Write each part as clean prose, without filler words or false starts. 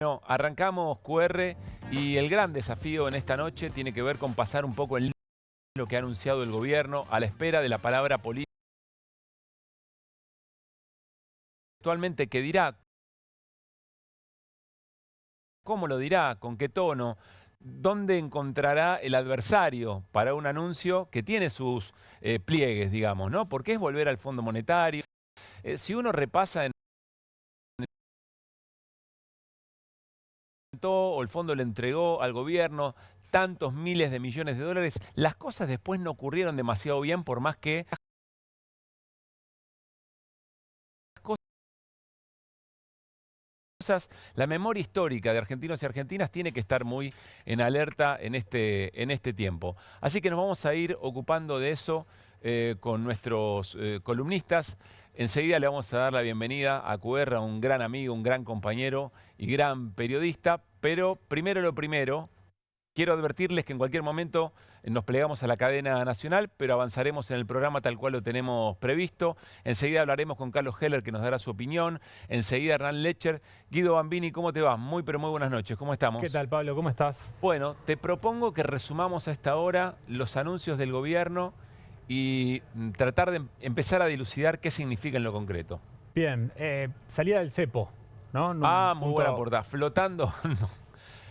Bueno, arrancamos QR y el gran desafío en esta noche tiene que ver con pasar un poco en lo que ha anunciado el gobierno a la espera de la palabra política. Actualmente, ¿qué dirá? ¿Cómo lo dirá? ¿Con qué tono? ¿Dónde encontrará el adversario para un anuncio que tiene sus pliegues, digamos, ¿no? Porque es volver al Fondo Monetario. Si uno repasa o el fondo le entregó al gobierno tantos miles de millones de dólares, las cosas después no ocurrieron demasiado bien, por más que la memoria histórica de argentinos y argentinas tiene que estar muy en alerta en este tiempo. Así que nos vamos a ir ocupando de eso con nuestros columnistas. Enseguida le vamos a dar la bienvenida a QR, a un gran amigo, un gran compañero y gran periodista. Pero primero lo primero, quiero advertirles que en cualquier momento nos plegamos a la cadena nacional, pero avanzaremos en el programa tal cual lo tenemos previsto. Enseguida hablaremos con Carlos Heller, que nos dará su opinión. Enseguida Hernán Lecher. Guido Bambini, ¿cómo te va? Muy, pero muy buenas noches. ¿Cómo estamos? ¿Qué tal, Pablo? ¿Cómo estás? Bueno, te propongo que resumamos a esta hora los anuncios del gobierno y tratar de empezar a dilucidar qué significa en lo concreto. Bien, salida del cepo, ¿no? Muy buena portada. Flotando.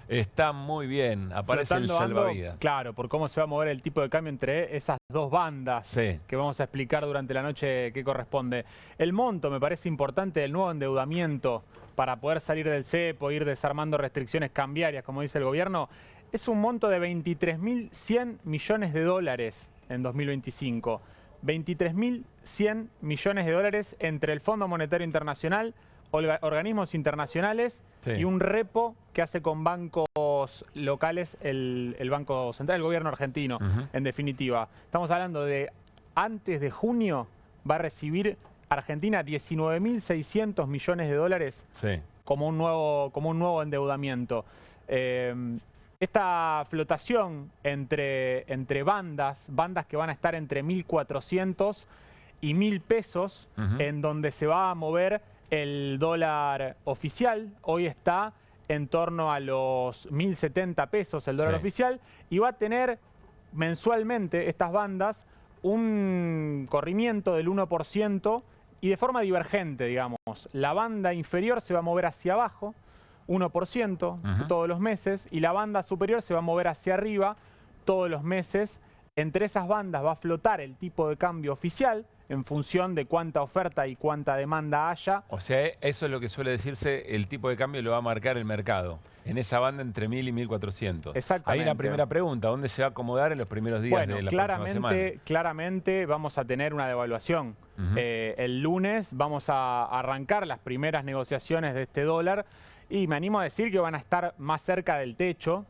Está muy bien, aparece el salvavidas. Claro, por cómo se va a mover el tipo de cambio entre esas dos bandas Sí. que vamos a explicar durante la noche qué corresponde. El monto me parece importante del nuevo endeudamiento para poder salir del cepo, ir desarmando restricciones cambiarias, como dice el gobierno, es un monto de 23.100 millones de dólares en 2025. 23.100 millones de dólares entre el Fondo Monetario Internacional, organismos internacionales y un repo que hace con bancos locales el Banco Central, el gobierno argentino, en definitiva. Estamos hablando de antes de junio va a recibir Argentina 19.600 millones de dólares como un nuevo endeudamiento. Esta flotación entre bandas que van a estar entre 1.400 y 1.000 pesos, en donde se va a mover el dólar oficial. Hoy está en torno a los 1.070 pesos el dólar oficial, y va a tener mensualmente estas bandas un corrimiento del 1% y de forma divergente, digamos. La banda inferior se va a mover hacia abajo, 1% todos los meses, y la banda superior se va a mover hacia arriba todos los meses. Entre esas bandas va a flotar el tipo de cambio oficial en función de cuánta oferta y cuánta demanda haya. O sea, eso es lo que suele decirse, el tipo de cambio lo va a marcar el mercado, en esa banda entre 1.000 y 1.400. Exactamente. Ahí la primera pregunta, ¿dónde se va a acomodar en los primeros días de la próxima semana? Claramente vamos a tener una devaluación. El lunes vamos a arrancar las primeras negociaciones de este dólar y me animo a decir que van a estar más cerca del techo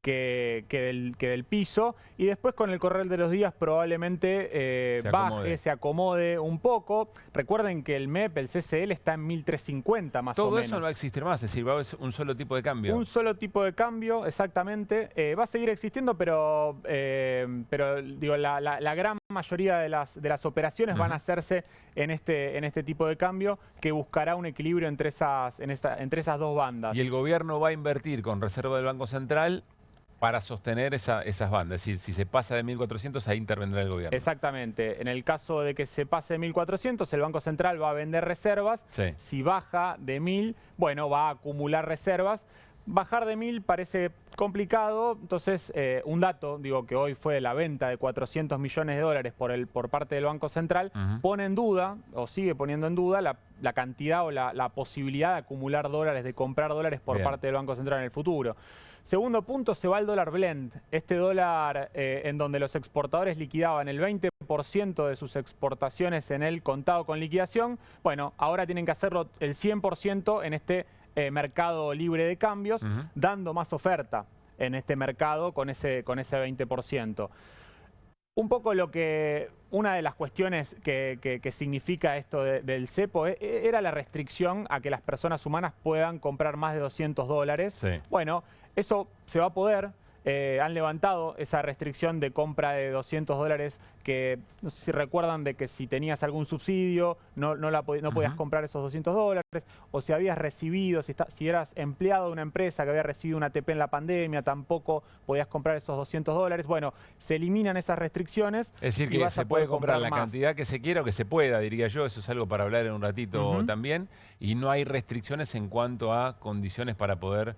que del piso, y después con el correr de los días probablemente se acomode un poco. Recuerden que el MEP, el CCL, está en 1.350 más o menos. Todo eso no va a existir más, es decir, va a haber un solo tipo de cambio. Un solo tipo de cambio, exactamente. Va a seguir existiendo, pero digo, la gran mayoría de las operaciones van a hacerse en este tipo de cambio, que buscará un equilibrio entre esas dos bandas. Y el gobierno va a invertir con reserva del Banco Central para sostener esas bandas. Es decir, si se pasa de 1.400, ahí intervendrá el gobierno. Exactamente. En el caso de que se pase de 1.400, el Banco Central va a vender reservas. Si baja de 1.000, bueno, va a acumular reservas. Bajar de 1.000 parece complicado, entonces un dato, digo, que hoy fue la venta de 400 millones de dólares por parte del Banco Central, pone en duda, o sigue poniendo en duda, la cantidad o la posibilidad de acumular dólares, de comprar dólares por parte del Banco Central en el futuro. Segundo punto, se va el dólar blend, este dólar en donde los exportadores liquidaban el 20% de sus exportaciones en el contado con liquidación. Bueno, ahora tienen que hacerlo el 100% en este mercado libre de cambios, dando más oferta en este mercado con ese 20%. Un poco una de las cuestiones que significa esto del cepo era la restricción a que las personas humanas puedan comprar más de 200 dólares. Bueno, eso se va a poder. han levantado esa restricción de compra de $200 que, no sé si recuerdan, de que si tenías algún subsidio no podías comprar esos $200, o si habías recibido, si eras empleado de una empresa que había recibido una ATP en la pandemia, tampoco podías comprar esos $200. Bueno, se eliminan esas restricciones. Es decir, que se puede comprar la cantidad que se quiera o que se pueda, diría yo. Eso es algo para hablar en un ratito también. Y no hay restricciones en cuanto a condiciones para poder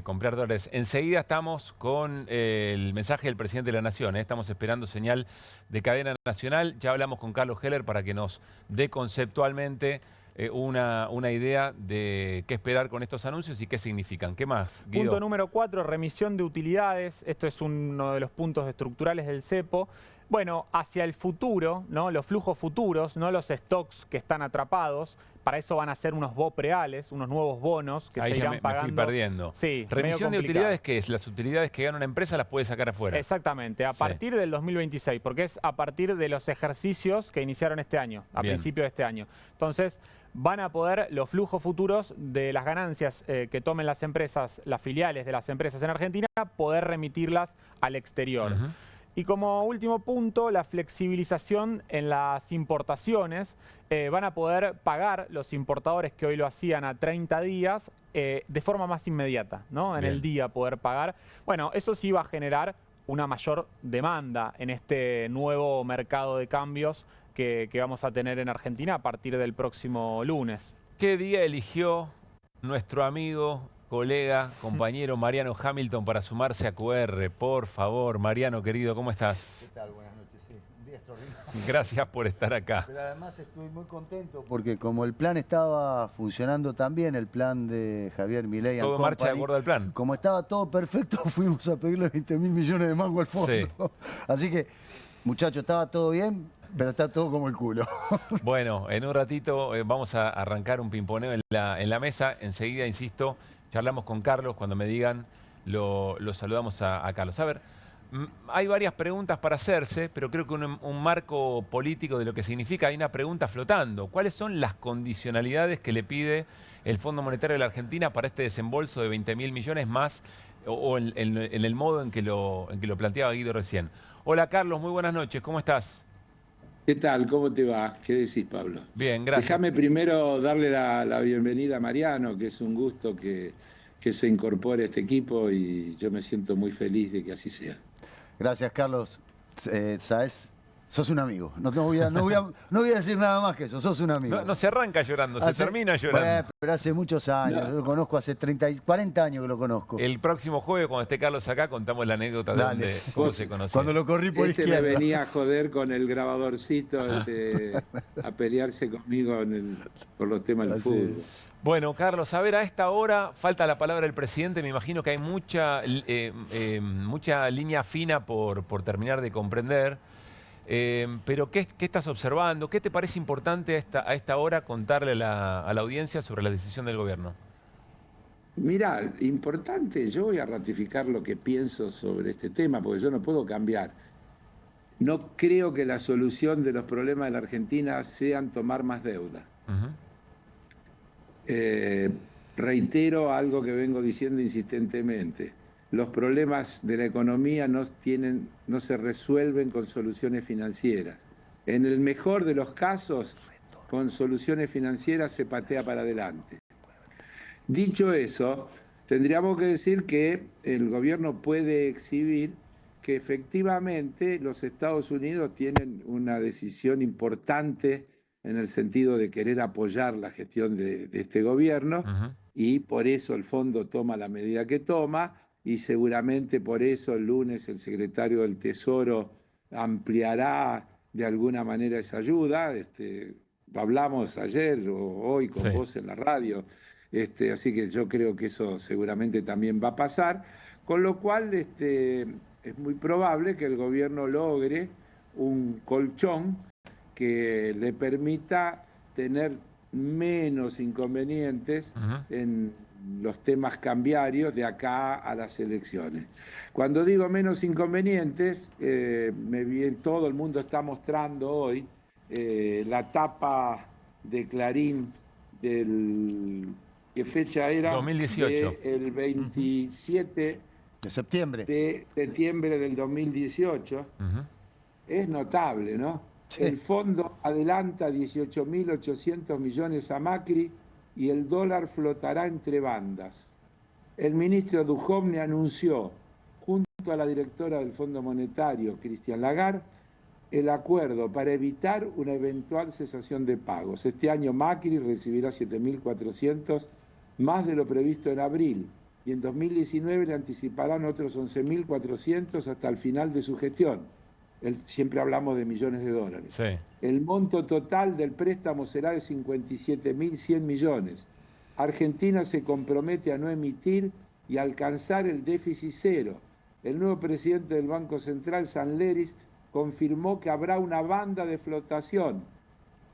comprar dólares. Enseguida estamos con el mensaje del presidente de la Nación. Estamos esperando señal de cadena nacional. Ya hablamos con Carlos Heller para que nos dé conceptualmente una idea de qué esperar con estos anuncios y qué significan. ¿Qué más, Guido? Punto número 4, remisión de utilidades. Esto es uno de los puntos estructurales del cepo. Bueno, hacia el futuro, ¿no? Los flujos futuros, no los stocks que están atrapados. Para eso van a ser unos BOPREALES, unos nuevos bonos que se irán pagando. Me fui perdiendo. Sí, remisión de utilidades, ¿qué es? Las utilidades que gana una empresa las puede sacar afuera. Exactamente, a partir del 2026, porque es a partir de los ejercicios que iniciaron este año, a principio de este año. Entonces, van a poder los flujos futuros de las ganancias que tomen las empresas, las filiales de las empresas en Argentina, poder remitirlas al exterior. Y como último punto, la flexibilización en las importaciones. Van a poder pagar los importadores que hoy lo hacían a 30 días de forma más inmediata, ¿no? En el día poder pagar. Bueno, eso sí va a generar una mayor demanda en este nuevo mercado de cambios que vamos a tener en Argentina a partir del próximo lunes. ¿Qué día eligió nuestro amigo, colega, compañero Mariano Hamilton para sumarse a QR? Por favor, Mariano, querido, ¿cómo estás? ¿Qué tal? Buenas noches. Sí, un día extraordinario. Gracias por estar acá. Pero además estoy muy contento porque como el plan estaba funcionando tan bien, el plan de Javier Milei todo marcha de acuerdo al plan. Como estaba todo perfecto, fuimos a pedirle 20.000 millones de mangos al fondo. Sí. Así que, muchachos, estaba todo bien, pero está todo como el culo. Bueno, en un ratito vamos a arrancar un pimponeo en la mesa. Enseguida, insisto, charlamos con Carlos. Cuando me digan, lo saludamos a Carlos. A ver, hay varias preguntas para hacerse, pero creo que un marco político de lo que significa, hay una pregunta flotando. ¿Cuáles son las condicionalidades que le pide el Fondo Monetario de la Argentina para este desembolso de 20.000 millones más o en el modo en que lo planteaba Guido recién? Hola Carlos, muy buenas noches, ¿cómo estás? ¿Qué tal? ¿Cómo te va? ¿Qué decís, Pablo? Bien, gracias. Déjame primero darle la bienvenida a Mariano, que es un gusto que se incorpore a este equipo y yo me siento muy feliz de que así sea. Gracias, Carlos. ¿Sabes? Sos un amigo. No voy a decir nada más que eso. Sos un amigo. No se arranca llorando, se termina llorando. Pero hace muchos años. Yo lo conozco hace 40 años que lo conozco. El próximo jueves, cuando esté Carlos acá, contamos la anécdota de cómo se conoció. Cuando lo corrí por izquierda. Me venía a joder con el grabadorcito a pelearse conmigo por los temas del fútbol. Bueno, Carlos, a ver, a esta hora falta la palabra del presidente. Me imagino que hay mucha línea fina por terminar de comprender. Pero ¿qué estás observando? ¿Qué te parece importante a esta hora contarle a la audiencia sobre la decisión del gobierno? Mirá, importante, yo voy a ratificar lo que pienso sobre este tema, porque yo no puedo cambiar. No creo que la solución de los problemas de la Argentina sean tomar más deuda. Reitero algo que vengo diciendo insistentemente. Los problemas de la economía no se resuelven con soluciones financieras. En el mejor de los casos, con soluciones financieras se patea para adelante. Dicho eso, tendríamos que decir que el gobierno puede exhibir que efectivamente los Estados Unidos tienen una decisión importante en el sentido de querer apoyar la gestión de este gobierno y por eso el fondo toma la medida que toma. Y seguramente por eso el lunes el secretario del Tesoro ampliará de alguna manera esa ayuda. Hablamos ayer o hoy con vos en la radio, así que yo creo que eso seguramente también va a pasar, con lo cual es muy probable que el gobierno logre un colchón que le permita tener menos inconvenientes en los temas cambiarios de acá a las elecciones. Cuando digo menos inconvenientes, todo el mundo está mostrando hoy la tapa de Clarín ¿qué fecha era? 2018. El 27 De septiembre. De septiembre del 2018, es notable, ¿no? Sí. El fondo adelanta 18.800 millones a Macri y el dólar flotará entre bandas. El ministro Duhovne anunció, junto a la directora del Fondo Monetario, Christine Lagarde, el acuerdo para evitar una eventual cesación de pagos. Este año Macri recibirá 7.400 más de lo previsto en abril y en 2019 le anticiparán otros 11.400 hasta el final de su gestión. Siempre hablamos de millones de dólares. Sí. El monto total del préstamo será de 57.100 millones. Argentina se compromete a no emitir y alcanzar el déficit cero. El nuevo presidente del Banco Central, Sanleris, confirmó que habrá una banda de flotación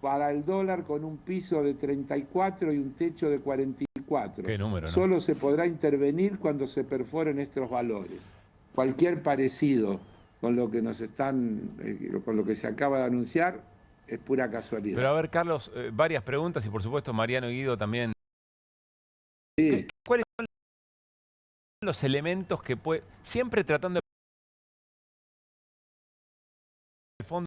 para el dólar con un piso de 34 y un techo de 44. ¿Qué número, no? Solo se podrá intervenir cuando se perforen estos valores. Cualquier parecido con lo que con lo que se acaba de anunciar es pura casualidad. Pero a ver, Carlos, varias preguntas y por supuesto Mariano y Guido también. Sí. ¿Cuáles son los elementos que puede, siempre tratando de fondo,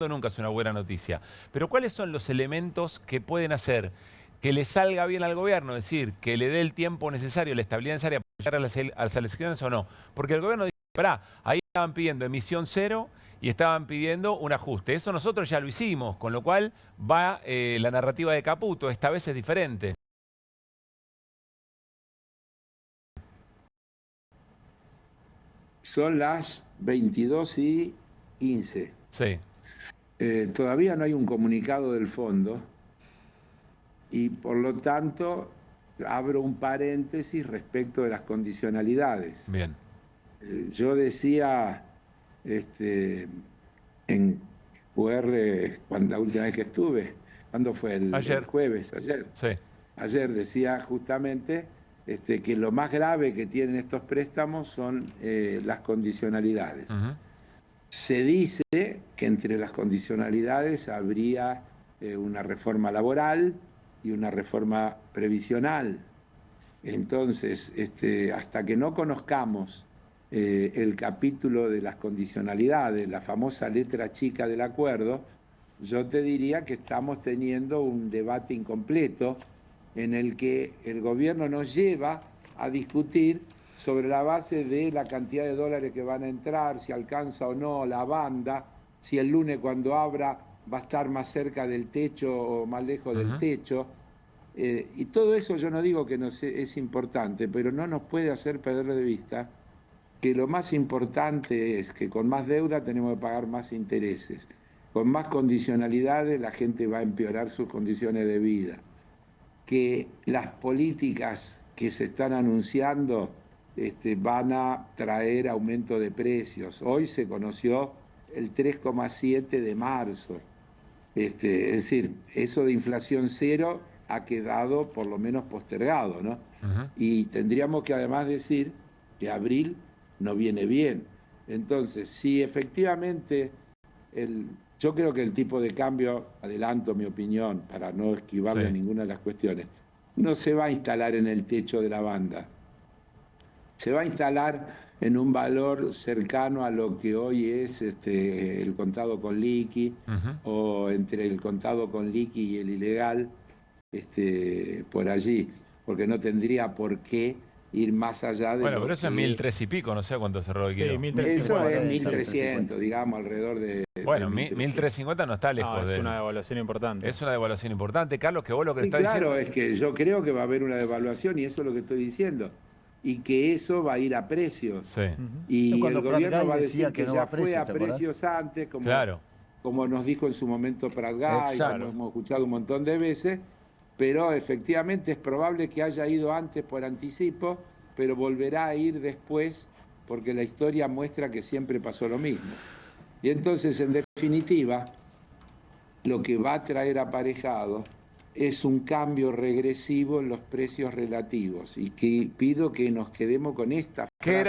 nunca es una buena noticia, pero cuáles son los elementos que pueden hacer que le salga bien al gobierno, es decir, que le dé el tiempo necesario, la estabilidad necesaria para llegar a las elecciones o no? Porque el gobierno dice, pará, ahí estaban pidiendo emisión cero y estaban pidiendo un ajuste. Eso nosotros ya lo hicimos, con lo cual va la narrativa de Caputo, esta vez es diferente. Son las 22:15. Sí. Todavía no hay un comunicado del fondo y por lo tanto abro un paréntesis respecto de las condicionalidades. Bien. Yo decía en QR la última vez que estuve, ¿cuándo fue? Ayer. El jueves, ayer. Sí. Ayer decía justamente que lo más grave que tienen estos préstamos son las condicionalidades. Se dice que entre las condicionalidades habría una reforma laboral y una reforma previsional. Entonces, hasta que no conozcamos el capítulo de las condicionalidades, la famosa letra chica del acuerdo, yo te diría que estamos teniendo un debate incompleto en el que el gobierno nos lleva a discutir sobre la base de la cantidad de dólares que van a entrar, si alcanza o no la banda, si el lunes cuando abra va a estar más cerca del techo o más lejos del techo. Y todo eso yo no digo que no es importante, pero no nos puede hacer perder de vista que lo más importante es que con más deuda tenemos que pagar más intereses. Con más condicionalidades la gente va a empeorar sus condiciones de vida. Que las políticas que se están anunciando van a traer aumento de precios. Hoy se conoció el 3,7 de marzo. Es decir, eso de inflación cero ha quedado por lo menos postergado, ¿no? Y tendríamos que además decir que abril no viene bien. Entonces, si efectivamente yo creo que el tipo de cambio, adelanto mi opinión para no esquivarle a ninguna de las cuestiones, no se va a instalar en el techo de la banda. Se va a instalar en un valor cercano a lo que hoy es el contado con liqui, o entre el contado con liqui y el ilegal, por allí, porque no tendría por qué ir más allá de... Bueno, pero eso es 1.300 y pico, no sé cuánto cerró el kilo. Eso es 1.300, digamos, alrededor de... Bueno, 1.350 no está lejos de... Es una devaluación importante. Es una devaluación importante. Carlos, que vos lo que estás diciendo... Claro, es que yo creo que va a haber una devaluación y eso es lo que estoy diciendo. Y que eso va a ir a precios. Sí. Y el gobierno va a decir que ya fue a precios antes, como nos dijo en su momento Prat Gay, como hemos escuchado un montón de veces, pero efectivamente es probable que haya ido antes por anticipo, pero volverá a ir después, porque la historia muestra que siempre pasó lo mismo. Y entonces, en definitiva, lo que va a traer aparejado es un cambio regresivo en los precios relativos, y que pido que nos quedemos con esta frase. ¿Qué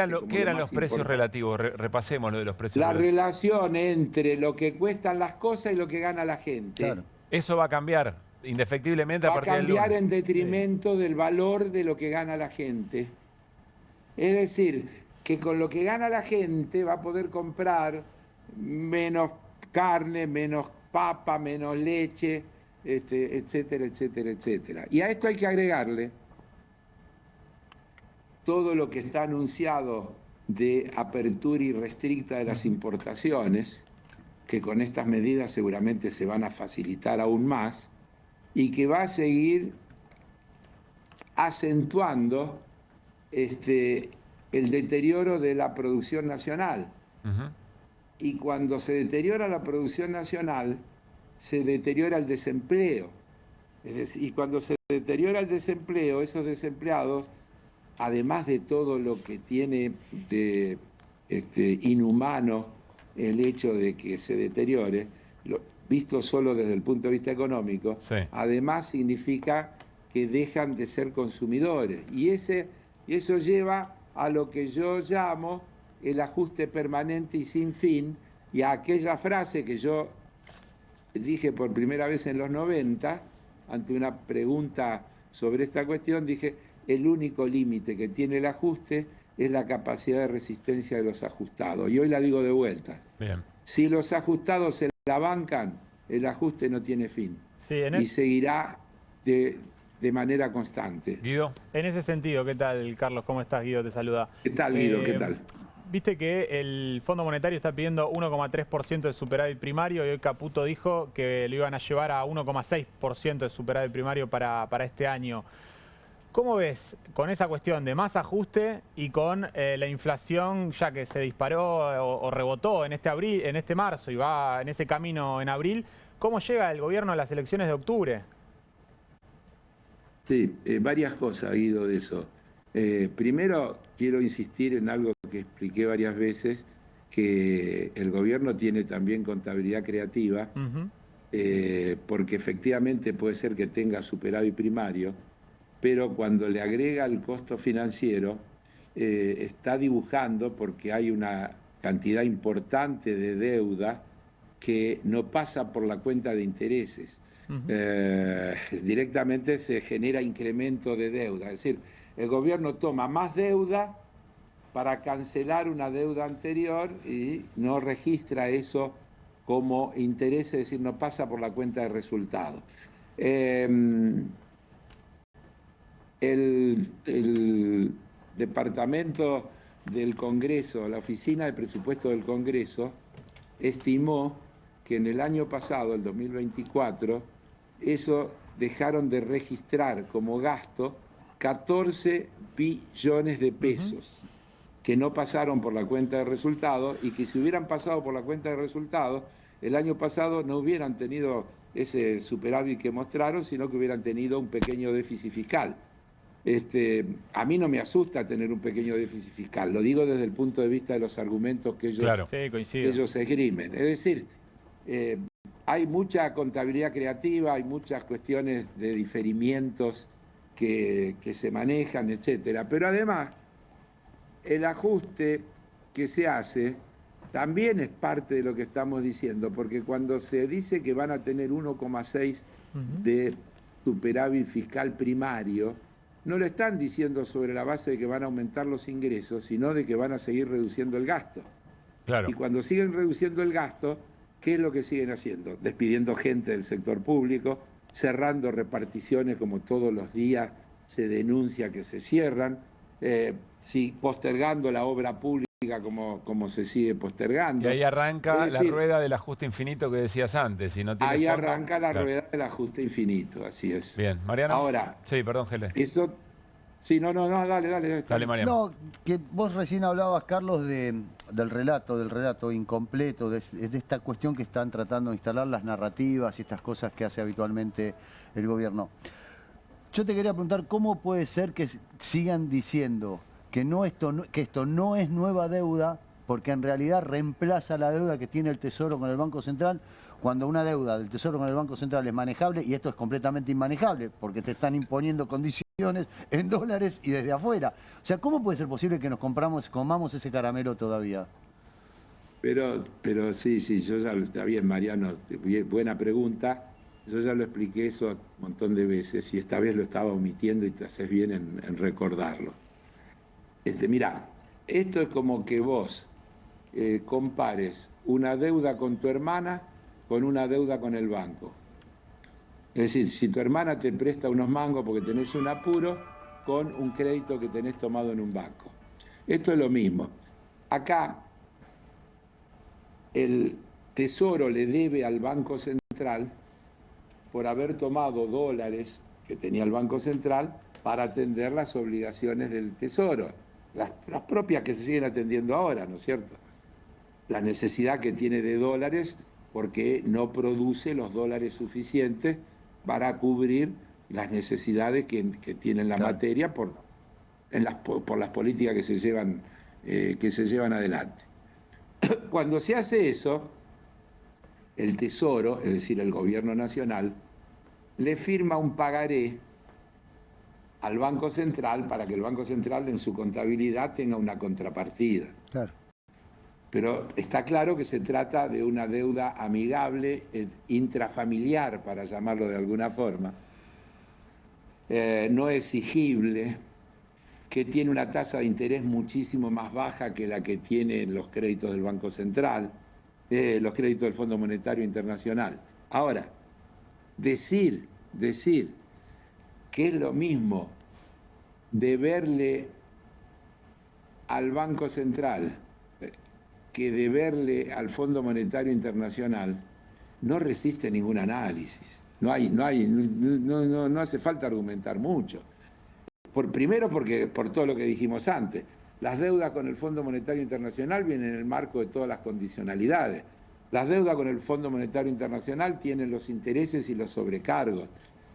eran los precios relativos? Repasemos lo de los precios relativos. La relación entre lo que cuestan las cosas y lo que gana la gente. Claro. Eso va a cambiar indefectiblemente a partir del lunes. Va a cambiar en detrimento del valor de lo que gana la gente. Es decir, que con lo que gana la gente va a poder comprar menos carne, menos papa, menos leche, etcétera, etcétera, etcétera. Y a esto hay que agregarle todo lo que está anunciado de apertura irrestricta de las importaciones, que con estas medidas seguramente se van a facilitar aún más, y que va a seguir acentuando el deterioro de la producción nacional. Y cuando se deteriora la producción nacional, se deteriora el desempleo. Es decir, y cuando se deteriora el desempleo, esos desempleados, además de todo lo que tiene de inhumano el hecho de que se deteriore, visto solo desde el punto de vista económico, sí, además significa que dejan de ser consumidores. Y eso lleva a lo que yo llamo el ajuste permanente y sin fin, y a aquella frase que yo dije por primera vez en los 90, ante una pregunta sobre esta cuestión, dije: el único límite que tiene el ajuste es la capacidad de resistencia de los ajustados. Y hoy la digo de vuelta. Bien. Si los ajustados se la bancan, el ajuste no tiene fin. Sí, y seguirá de manera constante. Guido. En ese sentido, ¿qué tal, Carlos? ¿Cómo estás, Guido? Te saluda. ¿Qué tal, Guido? ¿Qué tal? Viste que el Fondo Monetario está pidiendo 1,3% de superávit primario y hoy Caputo dijo que lo iban a llevar a 1,6% de superávit primario para este año. ¿Cómo ves con esa cuestión de más ajuste y con la inflación ya que se disparó o rebotó en este marzo y va en ese camino en abril? ¿Cómo llega el gobierno a las elecciones de octubre? Sí, varias cosas, Guido, de eso. Primero, quiero insistir en algo que expliqué varias veces, que el gobierno tiene también contabilidad creativa, porque efectivamente puede ser que tenga superávit primario, pero cuando le agrega el costo financiero, está dibujando, porque hay una cantidad importante de deuda que no pasa por la cuenta de intereses. Directamente se genera incremento de deuda. Es decir, el gobierno toma más deuda para cancelar una deuda anterior y no registra eso como interés, es decir, no pasa por la cuenta de resultados. El Departamento del Congreso, la Oficina de Presupuesto del Congreso, estimó que en el año pasado, el 2024, eso dejaron de registrar como gasto 14 billones de pesos, que no pasaron por la cuenta de resultados, y que si hubieran pasado por la cuenta de resultados, el año pasado no hubieran tenido ese superávit que mostraron, sino que hubieran tenido un pequeño déficit fiscal. A mí no me asusta tener un pequeño déficit fiscal, lo digo desde el punto de vista de los argumentos que ellos esgrimen. Es decir, hay mucha contabilidad creativa, hay muchas cuestiones de diferimientos que se manejan, etcétera. Pero además, el ajuste que se hace también es parte de lo que estamos diciendo, porque cuando se dice que van a tener 1,6 de superávit fiscal primario, no lo están diciendo sobre la base de que van a aumentar los ingresos, sino de que van a seguir reduciendo el gasto. Claro. Y cuando siguen reduciendo el gasto, ¿qué es lo que siguen haciendo? Despidiendo gente del sector público, cerrando reparticiones como todos los días se denuncia que se cierran, postergando la obra pública como se sigue postergando. Y ahí arranca la rueda del ajuste infinito que decías antes. Si no tiene ahí arranca la rueda del ajuste infinito, así es. Bien, Mariano. Ahora, sí, perdón, Gele. Eso... Sí, no, dale. Dale, Mariano. No, que vos recién hablabas, Carlos, del relato incompleto, de esta cuestión que están tratando de instalar las narrativas y estas cosas que hace habitualmente el gobierno. Yo te quería preguntar, ¿cómo puede ser que sigan diciendo que esto no es nueva deuda, porque en realidad reemplaza la deuda que tiene el Tesoro con el Banco Central, cuando una deuda del Tesoro con el Banco Central es manejable y esto es completamente inmanejable, porque te están imponiendo condiciones en dólares y desde afuera? O sea, ¿cómo puede ser posible que comamos ese caramelo todavía? Pero sí, yo ya, está bien, Mariano, buena pregunta. Yo ya lo expliqué eso un montón de veces y esta vez lo estaba omitiendo y te haces bien en recordarlo. Mirá, esto es como que vos compares una deuda con tu hermana con una deuda con el banco. Es decir, si tu hermana te presta unos mangos porque tenés un apuro, con un crédito que tenés tomado en un banco. Esto es lo mismo. Acá el Tesoro le debe al Banco Central por haber tomado dólares que tenía el Banco Central para atender las obligaciones del Tesoro, las propias que se siguen atendiendo ahora, ¿no es cierto? La necesidad que tiene de dólares porque no produce los dólares suficientes para cubrir las necesidades que tiene la materia por las políticas que se llevan adelante. Cuando se hace eso, el Tesoro, es decir, el Gobierno Nacional, le firma un pagaré al Banco Central para que el Banco Central en su contabilidad tenga una contrapartida. Claro. Pero está claro que se trata de una deuda amigable, intrafamiliar, para llamarlo de alguna forma, no exigible, que tiene una tasa de interés muchísimo más baja que la que tienen los créditos del Banco Central, los créditos del Fondo Monetario Internacional. Ahora, decir que es lo mismo deberle al Banco Central que deberle al Fondo Monetario Internacional no resiste ningún análisis. No hace falta argumentar mucho. Primero porque por todo lo que dijimos antes, las deudas con el Fondo Monetario Internacional vienen en el marco de todas las condicionalidades. Las deudas con el Fondo Monetario Internacional tienen los intereses y los sobrecargos.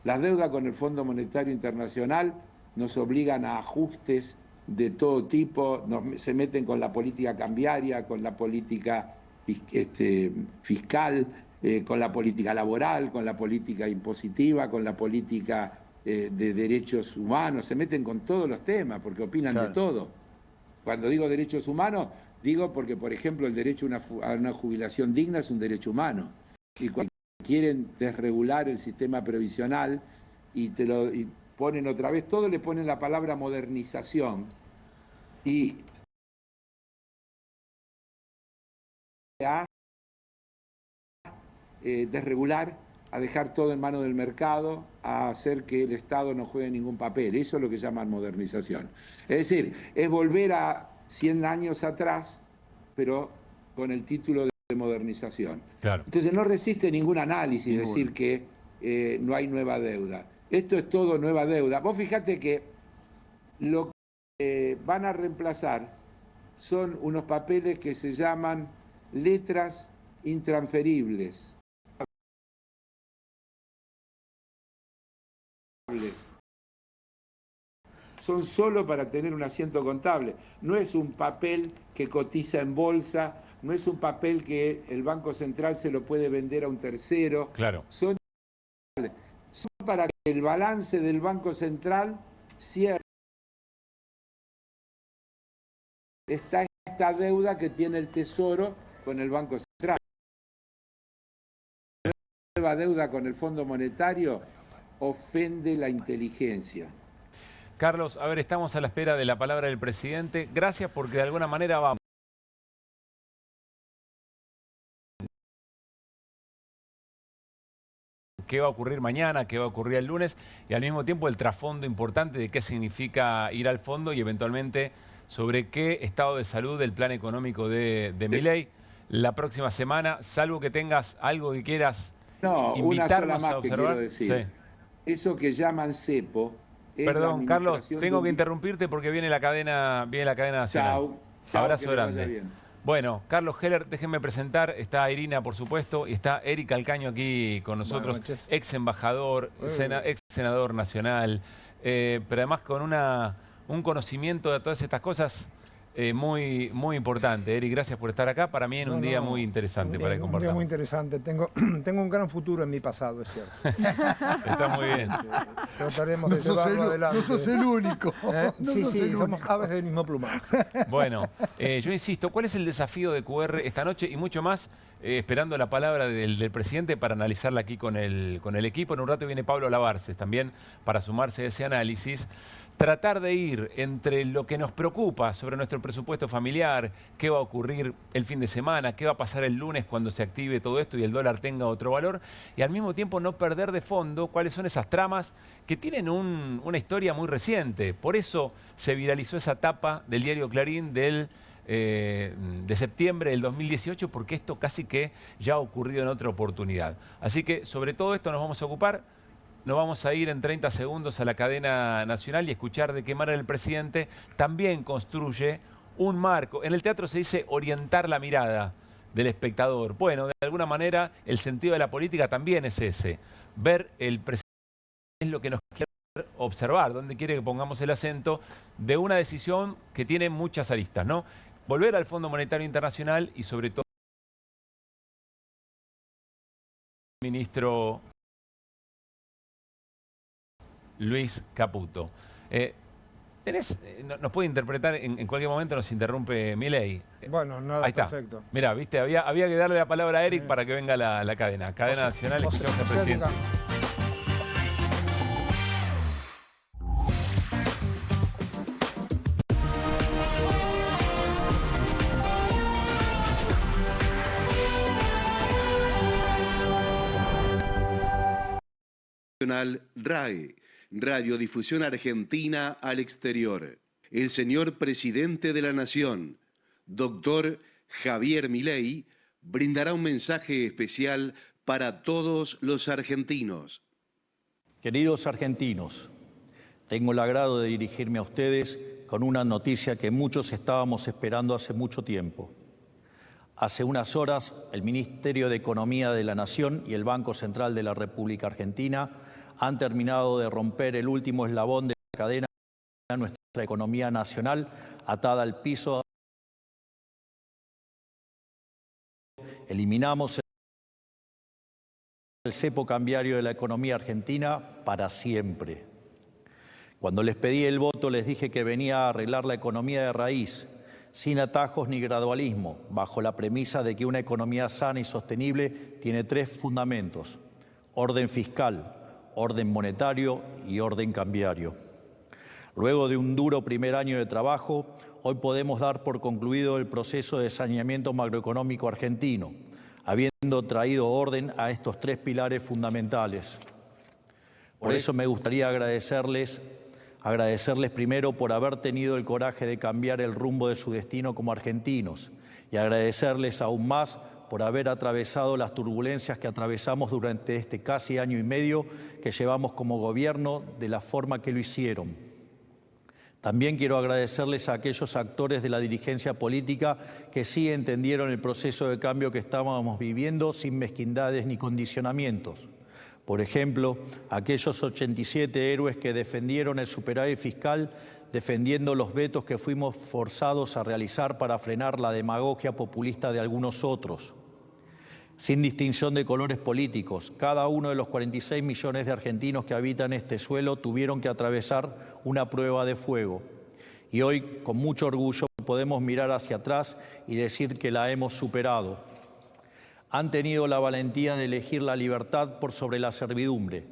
Las deudas con el Fondo Monetario Internacional nos obligan a ajustes de todo tipo, se meten con la política cambiaria, con la política fiscal, con la política laboral, con la política impositiva, con la política de derechos humanos, se meten con todos los temas porque opinan de todo. Cuando digo derechos humanos, digo porque, por ejemplo, el derecho a una jubilación digna es un derecho humano. Y cuando quieren desregular el sistema previsional y ponen otra vez, todo le ponen la palabra modernización y a desregular, a dejar todo en manos del mercado, a hacer que el Estado no juegue ningún papel. Eso es lo que llaman modernización. Es decir, es volver a 100 años atrás, pero con el título de modernización. Claro. Entonces no resiste ningún análisis decir que no hay nueva deuda. Esto es todo nueva deuda. Vos fijate que lo que van a reemplazar son unos papeles que se llaman letras intransferibles. Son solo para tener un asiento contable. No es un papel que cotiza en bolsa, no es un papel que el Banco Central se lo puede vender a un tercero. Claro. Son para que el balance del Banco Central cierre esta deuda que tiene el Tesoro con el Banco Central. La nueva deuda con el Fondo Monetario ofende la inteligencia. Carlos, a ver, estamos a la espera de la palabra del presidente. Gracias porque de alguna manera vamos. ¿Qué va a ocurrir mañana? ¿Qué va a ocurrir el lunes? Y al mismo tiempo el trasfondo importante de qué significa ir al fondo y eventualmente sobre qué estado de salud del plan económico de Milei la próxima semana, salvo que tengas algo que quieras invitarnos a observar. Que decir. Sí. Eso que llaman cepo. Perdón, Carlos, tengo que interrumpirte porque viene la cadena nacional. Chau, abrazo grande. Bueno, Carlos Heller, déjenme presentar, está Irina, por supuesto, y está Eric Calcaño aquí con nosotros, ex embajador, ex senador nacional, pero además con un conocimiento de todas estas cosas muy, muy importante. Eric, gracias por estar acá. Para mí en un día muy interesante para compartir. Un día muy interesante. Tengo un gran futuro en mi pasado, es cierto. Está muy bien. Trataremos de llevarlo adelante. No sos el único. Sí, somos aves del mismo plumaje. Bueno, yo insisto, ¿cuál es el desafío de QR esta noche y mucho más esperando la palabra del presidente para analizarla aquí con el equipo. En un rato viene Pablo Labarces también para sumarse a ese análisis. Tratar de ir entre lo que nos preocupa sobre nuestro presupuesto familiar, qué va a ocurrir el fin de semana, qué va a pasar el lunes cuando se active todo esto y el dólar tenga otro valor, y al mismo tiempo no perder de fondo cuáles son esas tramas que tienen una historia muy reciente. Por eso se viralizó esa tapa del diario Clarín de septiembre del 2018, porque esto casi que ya ha ocurrido en otra oportunidad. Así que sobre todo esto nos vamos a ocupar. Nos vamos a ir en 30 segundos a la cadena nacional y escuchar de qué manera el presidente también construye un marco. En el teatro se dice orientar la mirada del espectador. Bueno, de alguna manera el sentido de la política también es ese. Ver el presidente es lo que nos quiere observar, donde quiere que pongamos el acento de una decisión que tiene muchas aristas, ¿no? Volver al Fondo Monetario Internacional y sobre todo el ministro Luis Caputo. Nos puede interpretar, en cualquier momento nos interrumpe Milei. Bueno, nada, ahí está. Perfecto. Mirá, viste, había que darle la palabra a Eric para que venga la cadena. Cadena nacional, escuchamos al presidente. RAE, Radiodifusión Argentina al Exterior. El señor Presidente de la Nación, doctor Javier Milei, brindará un mensaje especial para todos los argentinos. Queridos argentinos, tengo el agrado de dirigirme a ustedes con una noticia que muchos estábamos esperando hace mucho tiempo. Hace unas horas, el Ministerio de Economía de la Nación y el Banco Central de la República Argentina han terminado de romper el último eslabón de la cadena de nuestra economía nacional atada al piso. Eliminamos el cepo cambiario de la economía argentina para siempre. Cuando les pedí el voto, les dije que venía a arreglar la economía de raíz, sin atajos ni gradualismo, bajo la premisa de que una economía sana y sostenible tiene tres fundamentos: orden fiscal, orden monetario y orden cambiario. Luego de un duro primer año de trabajo, hoy podemos dar por concluido el proceso de saneamiento macroeconómico argentino, habiendo traído orden a estos tres pilares fundamentales. Por eso me gustaría agradecerles primero por haber tenido el coraje de cambiar el rumbo de su destino como argentinos, y agradecerles aún más por haber atravesado las turbulencias que atravesamos durante este casi año y medio que llevamos como gobierno de la forma que lo hicieron. También quiero agradecerles a aquellos actores de la dirigencia política que sí entendieron el proceso de cambio que estábamos viviendo sin mezquindades ni condicionamientos. Por ejemplo, aquellos 87 héroes que defendieron el superávit fiscal, defendiendo los vetos que fuimos forzados a realizar para frenar la demagogia populista de algunos otros. Sin distinción de colores políticos, cada uno de los 46 millones de argentinos que habitan este suelo tuvieron que atravesar una prueba de fuego. Y hoy, con mucho orgullo, podemos mirar hacia atrás y decir que la hemos superado. Han tenido la valentía de elegir la libertad por sobre la servidumbre,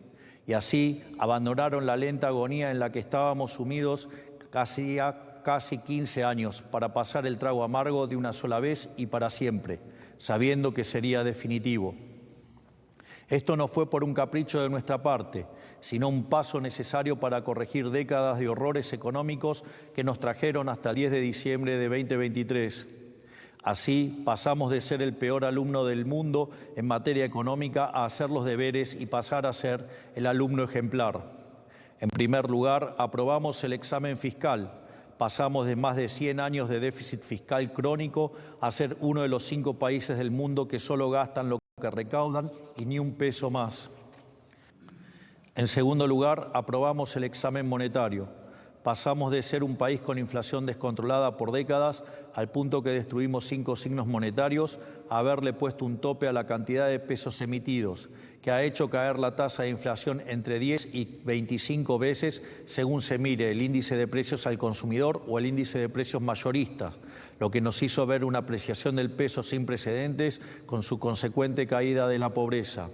y así abandonaron la lenta agonía en la que estábamos sumidos casi 15 años para pasar el trago amargo de una sola vez y para siempre, sabiendo que sería definitivo. Esto no fue por un capricho de nuestra parte, sino un paso necesario para corregir décadas de horrores económicos que nos trajeron hasta el 10 de diciembre de 2023. Así pasamos de ser el peor alumno del mundo en materia económica a hacer los deberes y pasar a ser el alumno ejemplar. En primer lugar, aprobamos el examen fiscal. Pasamos de más de 100 años de déficit fiscal crónico a ser uno de los 5 países del mundo que solo gastan lo que recaudan y ni un peso más. En segundo lugar, aprobamos el examen monetario. pasamos de ser un país con inflación descontrolada por décadas al punto que destruimos 5 signos monetarios a haberle puesto un tope a la cantidad de pesos emitidos, que ha hecho caer la tasa de inflación entre 10 y 25 veces según se mire el índice de precios al consumidor o el índice de precios mayoristas, lo que nos hizo ver una apreciación del peso sin precedentes con su consecuente caída de la pobreza.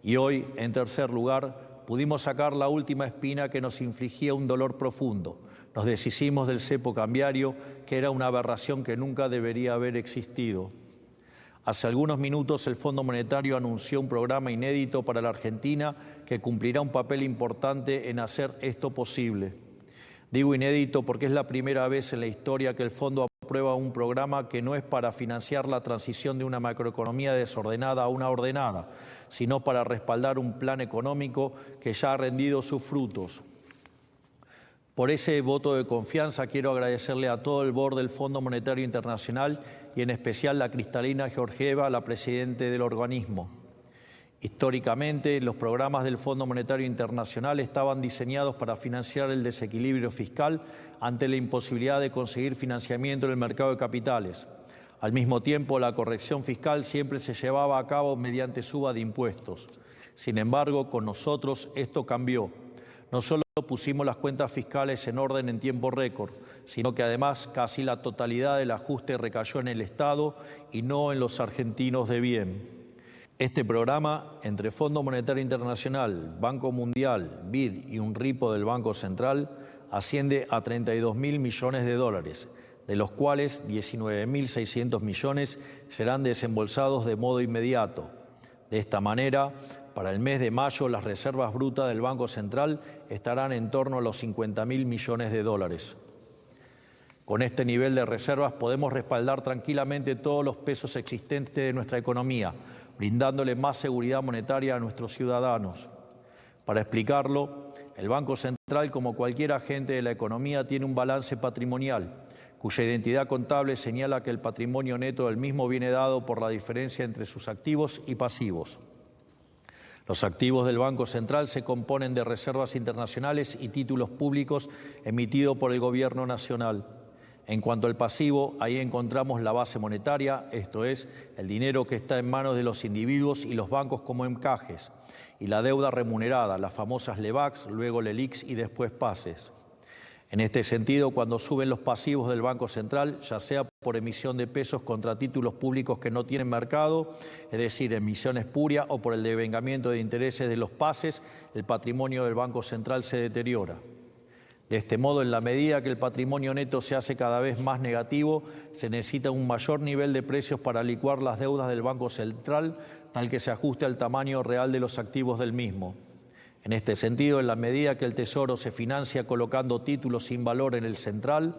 Y hoy, en tercer lugar, pudimos sacar la última espina que nos infligía un dolor profundo. Nos deshicimos del cepo cambiario, que era una aberración que nunca debería haber existido. Hace algunos minutos el Fondo Monetario anunció un programa inédito para la Argentina que cumplirá un papel importante en hacer esto posible. Digo inédito porque es la primera vez en la historia que el Fondo aprueba un programa que no es para financiar la transición de una macroeconomía desordenada a una ordenada, sino para respaldar un plan económico que ya ha rendido sus frutos. Por ese voto de confianza quiero agradecerle a todo el board del Fondo Monetario Internacional y en especial a Cristalina Georgieva, la presidenta del organismo. Históricamente, los programas del Fondo Monetario Internacional estaban diseñados para financiar el desequilibrio fiscal ante la imposibilidad de conseguir financiamiento en el mercado de capitales. Al mismo tiempo, la corrección fiscal siempre se llevaba a cabo mediante suba de impuestos. Sin embargo, con nosotros esto cambió. No solo pusimos las cuentas fiscales en orden en tiempo récord, sino que además casi la totalidad del ajuste recayó en el Estado y no en los argentinos de bien. Este programa, entre Fondo Monetario Internacional, Banco Mundial, BID y un ripo del Banco Central, asciende a 32.000 millones de dólares, de los cuales 19.600 millones serán desembolsados de modo inmediato. De esta manera, para el mes de mayo, las reservas brutas del Banco Central estarán en torno a los 50.000 millones de dólares. Con este nivel de reservas podemos respaldar tranquilamente todos los pesos existentes de nuestra economía, brindándole más seguridad monetaria a nuestros ciudadanos. Para explicarlo, el Banco Central, como cualquier agente de la economía, tiene un balance patrimonial, cuya identidad contable señala que el patrimonio neto del mismo viene dado por la diferencia entre sus activos y pasivos. Los activos del Banco Central se componen de reservas internacionales y títulos públicos emitidos por el Gobierno Nacional. En cuanto al pasivo, ahí encontramos la base monetaria, esto es, el dinero que está en manos de los individuos y los bancos como encajes, y la deuda remunerada, las famosas LEVAX, luego LELIX y después PASES. En este sentido, cuando suben los pasivos del Banco Central, ya sea por emisión de pesos contra títulos públicos que no tienen mercado, es decir, emisión espuria, o por el devengamiento de intereses de los PASES, el patrimonio del Banco Central se deteriora. De este modo, en la medida que el patrimonio neto se hace cada vez más negativo, se necesita un mayor nivel de precios para licuar las deudas del Banco Central, tal que se ajuste al tamaño real de los activos del mismo. En este sentido, en la medida que el Tesoro se financia colocando títulos sin valor en el central,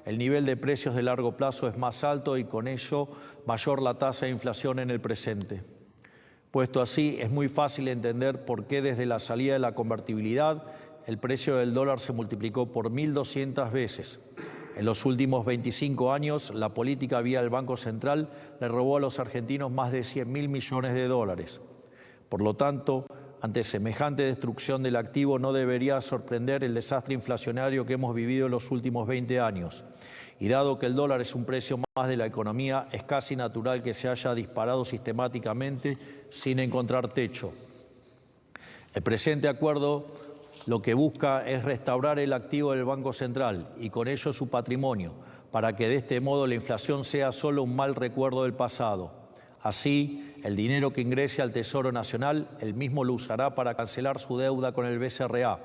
el nivel de precios de largo plazo es más alto y con ello mayor la tasa de inflación en el presente. Puesto así, es muy fácil entender por qué desde la salida de la convertibilidad el precio del dólar se multiplicó por 1.200 veces. En los últimos 25 años, la política vía el Banco Central le robó a los argentinos más de 100.000 millones de dólares. Por lo tanto, ante semejante destrucción del activo no debería sorprender el desastre inflacionario que hemos vivido en los últimos 20 años. Y dado que el dólar es un precio más de la economía, es casi natural que se haya disparado sistemáticamente sin encontrar techo. El presente acuerdo lo que busca es restaurar el activo del Banco Central y con ello su patrimonio, para que de este modo la inflación sea solo un mal recuerdo del pasado. Así, el dinero que ingrese al Tesoro Nacional, él mismo lo usará para cancelar su deuda con el BCRA.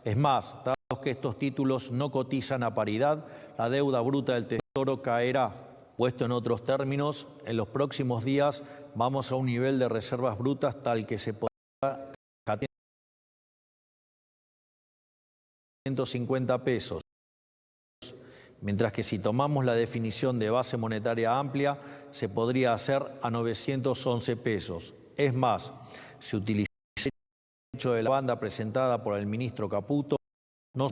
Es más, dado que estos títulos no cotizan a paridad, la deuda bruta del Tesoro caerá. Puesto en otros términos, en los próximos días vamos a un nivel de reservas brutas tal que se podrá 150 pesos, mientras que si tomamos la definición de base monetaria amplia, se podría hacer a 911 pesos. Es más, si utilizamos el hecho de la banda presentada por el ministro Caputo, no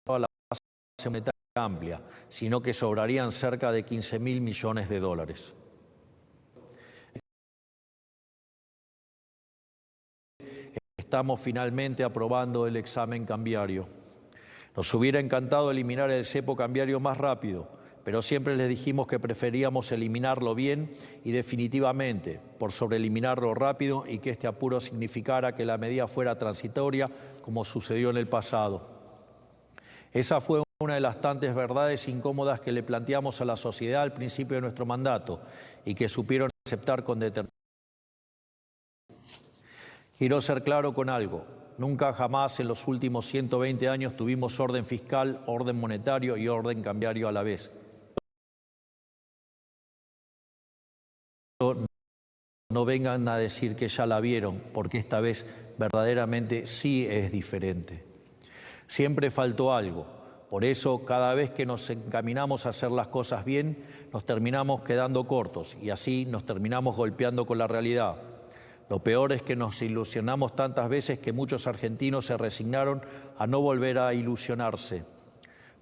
solo la base monetaria amplia, sino que sobrarían cerca de 15.000 millones de dólares. Estamos finalmente aprobando el examen cambiario. Nos hubiera encantado eliminar el cepo cambiario más rápido, pero siempre les dijimos que preferíamos eliminarlo bien y definitivamente, por sobre eliminarlo rápido y que este apuro significara que la medida fuera transitoria, como sucedió en el pasado. Esa fue una de las tantas verdades incómodas que le planteamos a la sociedad al principio de nuestro mandato y que supieron aceptar con determinación. Quiero ser claro con algo. Nunca jamás en los últimos 120 años tuvimos orden fiscal, orden monetario y orden cambiario a la vez. No vengan a decir que ya la vieron, porque esta vez verdaderamente sí es diferente. Siempre faltó algo. Por eso, cada vez que nos encaminamos a hacer las cosas bien, nos terminamos quedando cortos y así nos terminamos golpeando con la realidad. Lo peor es que nos ilusionamos tantas veces que muchos argentinos se resignaron a no volver a ilusionarse.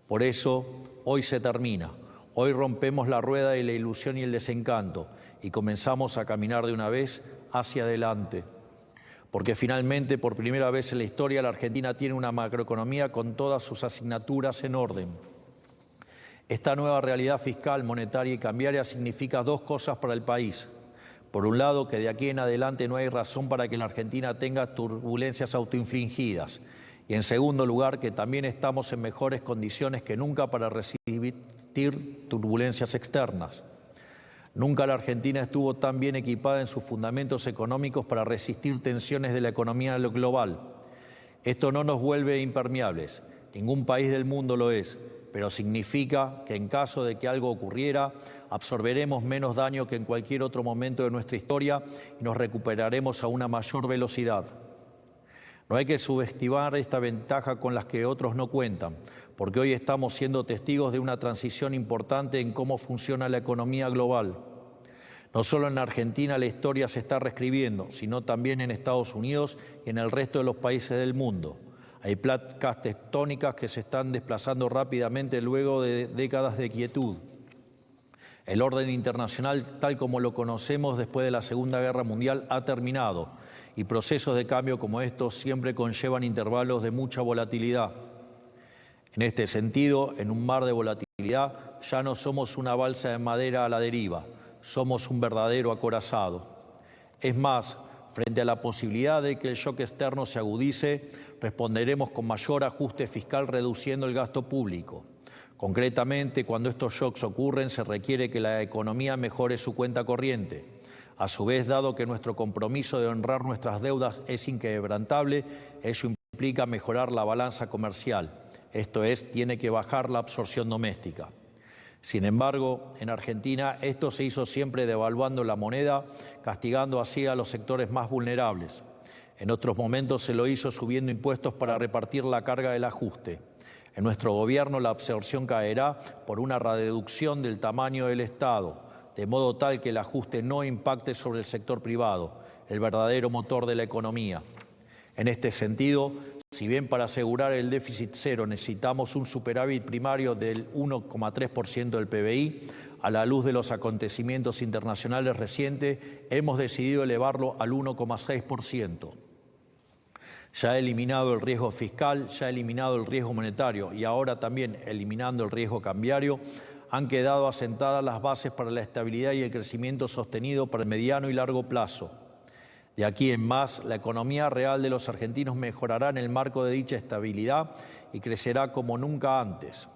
Por eso, hoy se termina. Hoy rompemos la rueda de la ilusión y el desencanto y comenzamos a caminar de una vez hacia adelante. Porque finalmente, por primera vez en la historia, la Argentina tiene una macroeconomía con todas sus asignaturas en orden. Esta nueva realidad fiscal, monetaria y cambiaria significa dos cosas para el país. Por un lado, que de aquí en adelante no hay razón para que la Argentina tenga turbulencias autoinfligidas. Y en segundo lugar, que también estamos en mejores condiciones que nunca para recibir turbulencias externas. Nunca la Argentina estuvo tan bien equipada en sus fundamentos económicos para resistir tensiones de la economía global. Esto no nos vuelve impermeables, ningún país del mundo lo es, pero significa que en caso de que algo ocurriera, absorberemos menos daño que en cualquier otro momento de nuestra historia y nos recuperaremos a una mayor velocidad. No hay que subestimar esta ventaja con las que otros no cuentan, porque hoy estamos siendo testigos de una transición importante en cómo funciona la economía global. No solo en Argentina la historia se está reescribiendo, sino también en Estados Unidos y en el resto de los países del mundo. Hay placas tectónicas que se están desplazando rápidamente luego de décadas de quietud. El orden internacional, tal como lo conocemos después de la Segunda Guerra Mundial, ha terminado y procesos de cambio como estos siempre conllevan intervalos de mucha volatilidad. En este sentido, en un mar de volatilidad, ya no somos una balsa de madera a la deriva, somos un verdadero acorazado. Es más, frente a la posibilidad de que el shock externo se agudice, responderemos con mayor ajuste fiscal reduciendo el gasto público. Concretamente, cuando estos shocks ocurren, se requiere que la economía mejore su cuenta corriente. A su vez, dado que nuestro compromiso de honrar nuestras deudas es inquebrantable, eso implica mejorar la balanza comercial. Esto es, tiene que bajar la absorción doméstica. Sin embargo, en Argentina esto se hizo siempre devaluando la moneda, castigando así a los sectores más vulnerables. En otros momentos se lo hizo subiendo impuestos para repartir la carga del ajuste. En nuestro gobierno la absorción caerá por una reducción del tamaño del Estado, de modo tal que el ajuste no impacte sobre el sector privado, el verdadero motor de la economía. En este sentido, si bien para asegurar el déficit cero necesitamos un superávit primario del 1,3% del PBI, a la luz de los acontecimientos internacionales recientes, hemos decidido elevarlo al 1,6%. Ya eliminado el riesgo fiscal, ya eliminado el riesgo monetario y ahora también eliminando el riesgo cambiario, han quedado asentadas las bases para la estabilidad y el crecimiento sostenido para el mediano y largo plazo. De aquí en más, la economía real de los argentinos mejorará en el marco de dicha estabilidad y crecerá como nunca antes.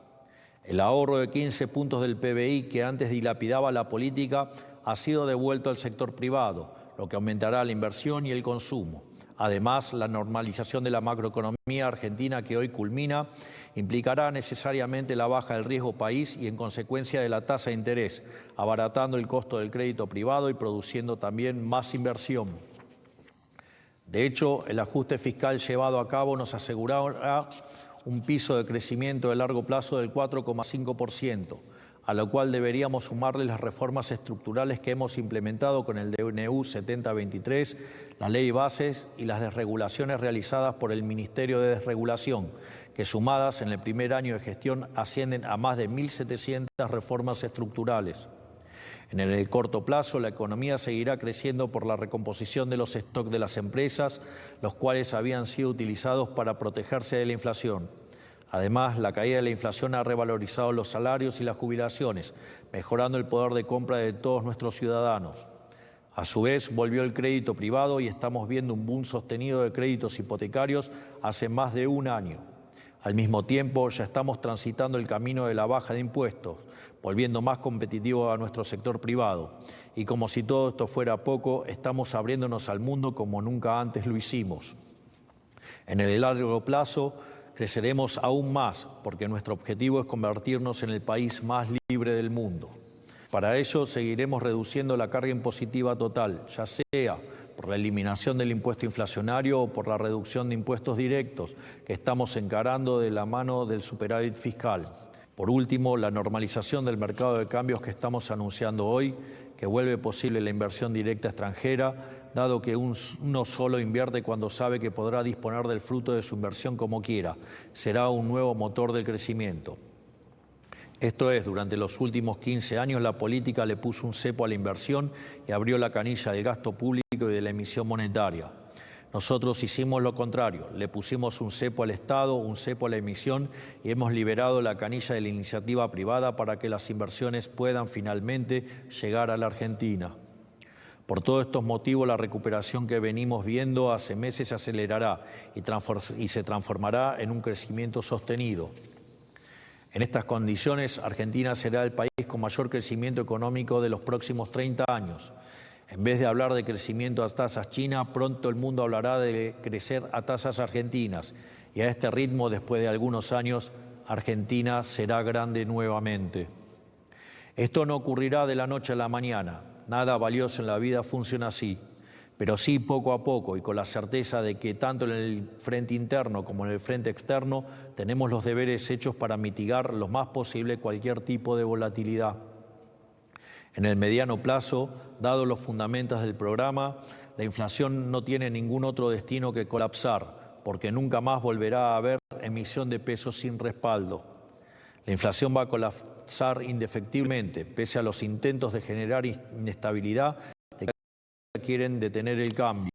El ahorro de 15 puntos del PBI que antes dilapidaba la política ha sido devuelto al sector privado, lo que aumentará la inversión y el consumo. Además, la normalización de la macroeconomía argentina que hoy culmina implicará necesariamente la baja del riesgo país y en consecuencia de la tasa de interés, abaratando el costo del crédito privado y produciendo también más inversión. De hecho, el ajuste fiscal llevado a cabo nos asegurará un piso de crecimiento de largo plazo del 4,5%, a lo cual deberíamos sumarle las reformas estructurales que hemos implementado con el DNU 7023, la Ley Bases y las desregulaciones realizadas por el Ministerio de Desregulación, que sumadas en el primer año de gestión ascienden a más de 1.700 reformas estructurales. En el corto plazo, la economía seguirá creciendo por la recomposición de los stocks de las empresas, los cuales habían sido utilizados para protegerse de la inflación. Además, la caída de la inflación ha revalorizado los salarios y las jubilaciones, mejorando el poder de compra de todos nuestros ciudadanos. A su vez, volvió el crédito privado y estamos viendo un boom sostenido de créditos hipotecarios hace más de un año. Al mismo tiempo, ya estamos transitando el camino de la baja de impuestos, volviendo más competitivo a nuestro sector privado. Y como si todo esto fuera poco, estamos abriéndonos al mundo como nunca antes lo hicimos. En el largo plazo, creceremos aún más, porque nuestro objetivo es convertirnos en el país más libre del mundo. Para ello, seguiremos reduciendo la carga impositiva total, ya sea por la eliminación del impuesto inflacionario o por la reducción de impuestos directos, que estamos encarando de la mano del superávit fiscal. Por último, la normalización del mercado de cambios que estamos anunciando hoy, que vuelve posible la inversión directa extranjera, dado que uno solo invierte cuando sabe que podrá disponer del fruto de su inversión como quiera. Será un nuevo motor del crecimiento. Esto es, durante los últimos 15 años la política le puso un cepo a la inversión y abrió la canilla del gasto público y de la emisión monetaria. Nosotros hicimos lo contrario, le pusimos un cepo al Estado, un cepo a la emisión y hemos liberado la canilla de la iniciativa privada para que las inversiones puedan finalmente llegar a la Argentina. Por todos estos motivos, la recuperación que venimos viendo hace meses se acelerará y se transformará en un crecimiento sostenido. En estas condiciones, Argentina será el país con mayor crecimiento económico de los próximos 30 años. En vez de hablar de crecimiento a tasas chinas, pronto el mundo hablará de crecer a tasas argentinas. Y a este ritmo, después de algunos años, Argentina será grande nuevamente. Esto no ocurrirá de la noche a la mañana. Nada valioso en la vida funciona así. Pero sí poco a poco y con la certeza de que tanto en el frente interno como en el frente externo tenemos los deberes hechos para mitigar lo más posible cualquier tipo de volatilidad. En el mediano plazo, dados los fundamentos del programa, la inflación no tiene ningún otro destino que colapsar, porque nunca más volverá a haber emisión de pesos sin respaldo. La inflación va a colapsar indefectiblemente, pese a los intentos de generar inestabilidad de que quieren detener el cambio.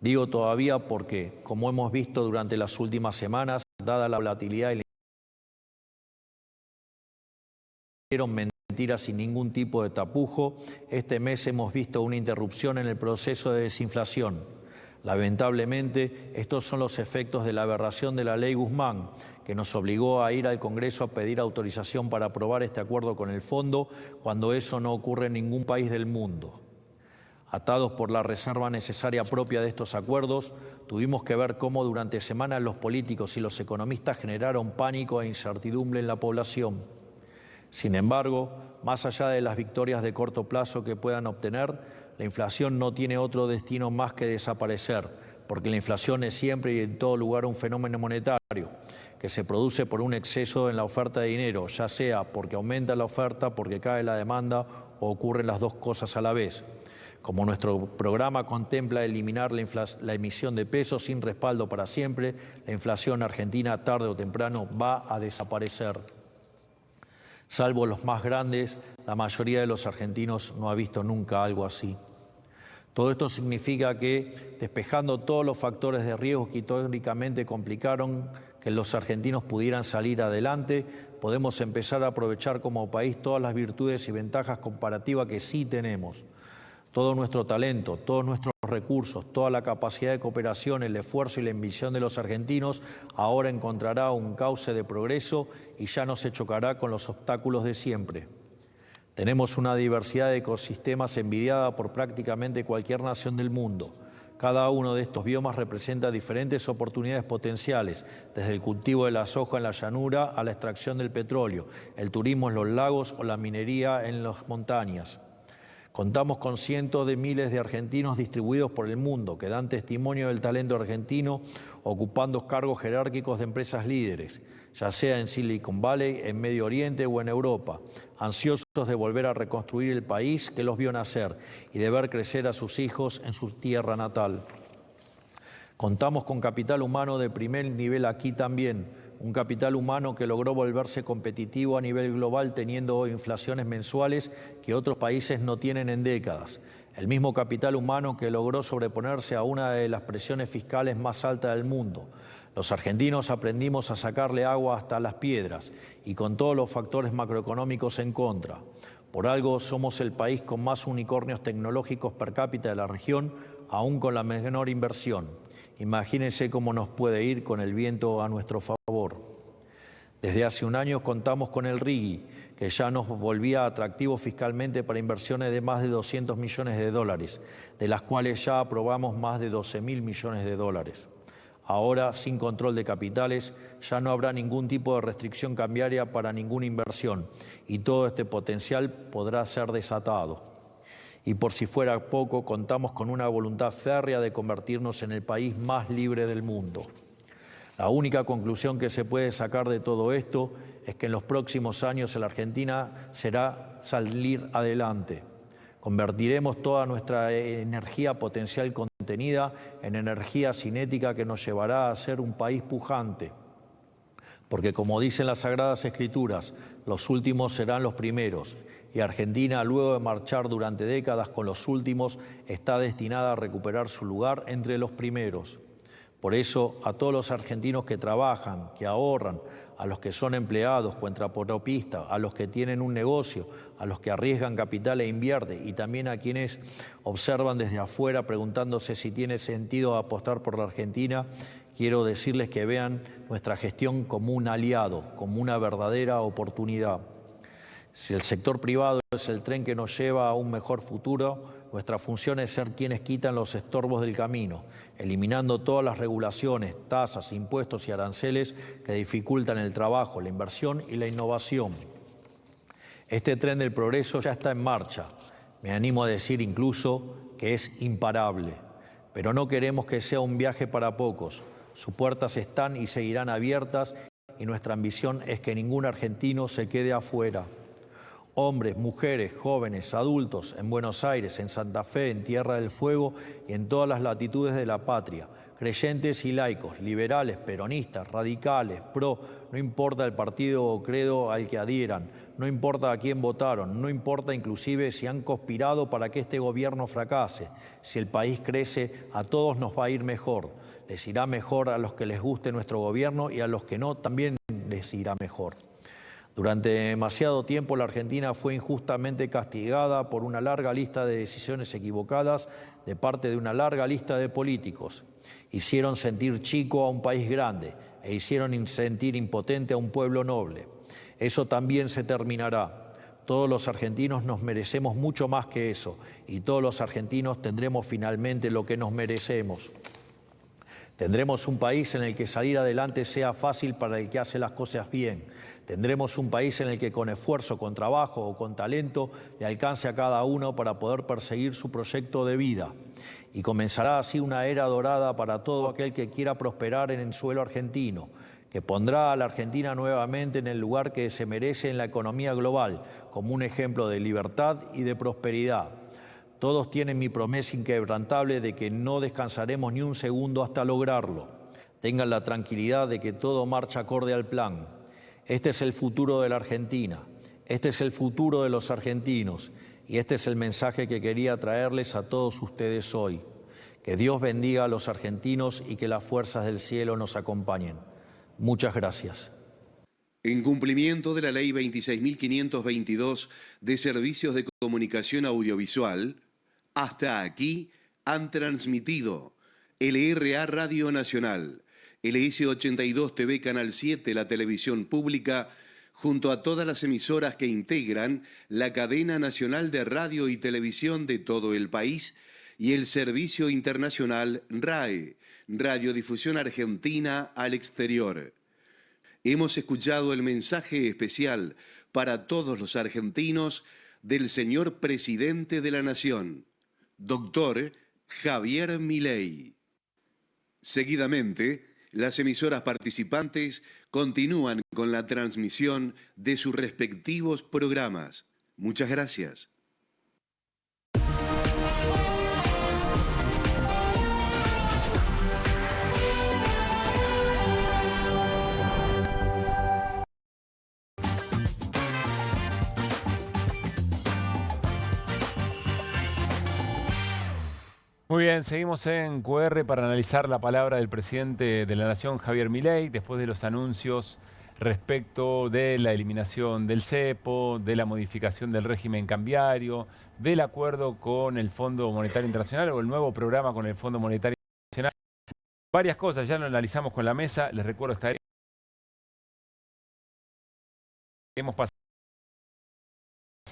Digo todavía porque, como hemos visto durante las últimas semanas, dada la volatilidad y la mentiras sin ningún tipo de tapujo, este mes hemos visto una interrupción en el proceso de desinflación. Lamentablemente, estos son los efectos de la aberración de la ley Guzmán, que nos obligó a ir al Congreso a pedir autorización para aprobar este acuerdo con el fondo, cuando eso no ocurre en ningún país del mundo. Atados por la reserva necesaria propia de estos acuerdos, tuvimos que ver cómo durante semanas los políticos y los economistas generaron pánico e incertidumbre en la población. Sin embargo, más allá de las victorias de corto plazo que puedan obtener, la inflación no tiene otro destino más que desaparecer, porque la inflación es siempre y en todo lugar un fenómeno monetario que se produce por un exceso en la oferta de dinero, ya sea porque aumenta la oferta, porque cae la demanda o ocurren las dos cosas a la vez. Como nuestro programa contempla eliminar la emisión de pesos sin respaldo para siempre, la inflación argentina tarde o temprano va a desaparecer. Salvo los más grandes, la mayoría de los argentinos no ha visto nunca algo así. Todo esto significa que, despejando todos los factores de riesgo que históricamente complicaron que los argentinos pudieran salir adelante, podemos empezar a aprovechar como país todas las virtudes y ventajas comparativas que sí tenemos. Todo nuestro talento, todos nuestros recursos, toda la capacidad de cooperación, el esfuerzo y la ambición de los argentinos ahora encontrará un cauce de progreso y ya no se chocará con los obstáculos de siempre. Tenemos una diversidad de ecosistemas envidiada por prácticamente cualquier nación del mundo. Cada uno de estos biomas representa diferentes oportunidades potenciales, desde el cultivo de la soja en la llanura a la extracción del petróleo, el turismo en los lagos o la minería en las montañas. Contamos con cientos de miles de argentinos distribuidos por el mundo que dan testimonio del talento argentino ocupando cargos jerárquicos de empresas líderes, ya sea en Silicon Valley, en Medio Oriente o en Europa, ansiosos de volver a reconstruir el país que los vio nacer y de ver crecer a sus hijos en su tierra natal. Contamos con capital humano de primer nivel aquí también, un capital humano que logró volverse competitivo a nivel global teniendo inflaciones mensuales que otros países no tienen en décadas. El mismo capital humano que logró sobreponerse a una de las presiones fiscales más altas del mundo. Los argentinos aprendimos a sacarle agua hasta las piedras y con todos los factores macroeconómicos en contra. Por algo somos el país con más unicornios tecnológicos per cápita de la región, aún con la menor inversión. Imagínense cómo nos puede ir con el viento a nuestro favor. Desde hace un año contamos con el RIGI, que ya nos volvía atractivo fiscalmente para inversiones de más de 200 millones de dólares, de las cuales ya aprobamos más de 12.000 millones de dólares. Ahora, sin control de capitales, ya no habrá ningún tipo de restricción cambiaria para ninguna inversión y todo este potencial podrá ser desatado. Y por si fuera poco, contamos con una voluntad férrea de convertirnos en el país más libre del mundo. La única conclusión que se puede sacar de todo esto es que en los próximos años la Argentina será salir adelante. Convertiremos toda nuestra energía potencial contenida en energía cinética que nos llevará a ser un país pujante. Porque como dicen las Sagradas Escrituras, los últimos serán los primeros. Y Argentina, luego de marchar durante décadas con los últimos, está destinada a recuperar su lugar entre los primeros. Por eso, a todos los argentinos que trabajan, que ahorran, a los que son empleados, cuentapropistas, a los que tienen un negocio, a los que arriesgan capital e invierten y también a quienes observan desde afuera preguntándose si tiene sentido apostar por la Argentina, quiero decirles que vean nuestra gestión como un aliado, como una verdadera oportunidad. Si el sector privado es el tren que nos lleva a un mejor futuro, nuestra función es ser quienes quitan los estorbos del camino, eliminando todas las regulaciones, tasas, impuestos y aranceles que dificultan el trabajo, la inversión y la innovación. Este tren del progreso ya está en marcha. Me animo a decir incluso que es imparable. Pero no queremos que sea un viaje para pocos. Sus puertas están y seguirán abiertas y nuestra ambición es que ningún argentino se quede afuera. Hombres, mujeres, jóvenes, adultos, en Buenos Aires, en Santa Fe, en Tierra del Fuego y en todas las latitudes de la patria, creyentes y laicos, liberales, peronistas, radicales, pro, no importa el partido o credo al que adhieran, no importa a quién votaron, no importa inclusive si han conspirado para que este gobierno fracase, si el país crece, a todos nos va a ir mejor. Les irá mejor a los que les guste nuestro gobierno y a los que no también les irá mejor. Durante demasiado tiempo la Argentina fue injustamente castigada por una larga lista de decisiones equivocadas de parte de una larga lista de políticos. Hicieron sentir chico a un país grande e hicieron sentir impotente a un pueblo noble. Eso también se terminará. Todos los argentinos nos merecemos mucho más que eso y todos los argentinos tendremos finalmente lo que nos merecemos. Tendremos un país en el que salir adelante sea fácil para el que hace las cosas bien. Tendremos un país en el que con esfuerzo, con trabajo o con talento le alcance a cada uno para poder perseguir su proyecto de vida. Y comenzará así una era dorada para todo aquel que quiera prosperar en el suelo argentino, que pondrá a la Argentina nuevamente en el lugar que se merece en la economía global, como un ejemplo de libertad y de prosperidad. Todos tienen mi promesa inquebrantable de que no descansaremos ni un segundo hasta lograrlo. Tengan la tranquilidad de que todo marcha acorde al plan. Este es el futuro de la Argentina, este es el futuro de los argentinos y este es el mensaje que quería traerles a todos ustedes hoy. Que Dios bendiga a los argentinos y que las fuerzas del cielo nos acompañen. Muchas gracias. En cumplimiento de la Ley 26.522 de Servicios de Comunicación Audiovisual, hasta aquí han transmitido LRA Radio Nacional, LS82 TV Canal 7, la televisión pública, junto a todas las emisoras que integran la cadena nacional de radio y televisión de todo el país y el servicio internacional RAE, Radiodifusión Argentina al Exterior. Hemos escuchado el mensaje especial para todos los argentinos del señor Presidente de la Nación, Dr. Javier Milei. Seguidamente, las emisoras participantes continúan con la transmisión de sus respectivos programas. Muchas gracias. Muy Muy bien, seguimos en QR para analizar la palabra del presidente de la Nación, Javier Milei, después de los anuncios respecto de la eliminación del cepo, de la modificación del régimen cambiario, del acuerdo con el Fondo Monetario Internacional o el nuevo programa con el Fondo Monetario Internacional. Varias cosas, ya lo analizamos con la mesa. Les recuerdo esta. Hemos pasado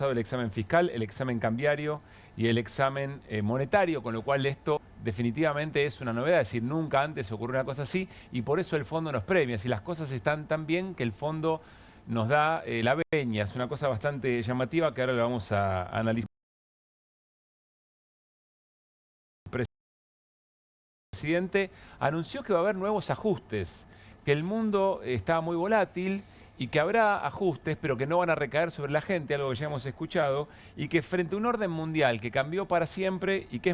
el examen fiscal, el examen cambiario y el examen monetario, con lo cual esto definitivamente es una novedad, es decir, nunca antes ocurrió una cosa así y por eso el fondo nos premia. Si las cosas están tan bien que el fondo nos da la venia, es una cosa bastante llamativa que ahora la vamos a analizar. El presidente anunció que va a haber nuevos ajustes, que el mundo está muy volátil y que habrá ajustes, pero que no van a recaer sobre la gente, algo que ya hemos escuchado, y que frente a un orden mundial que cambió para siempre y que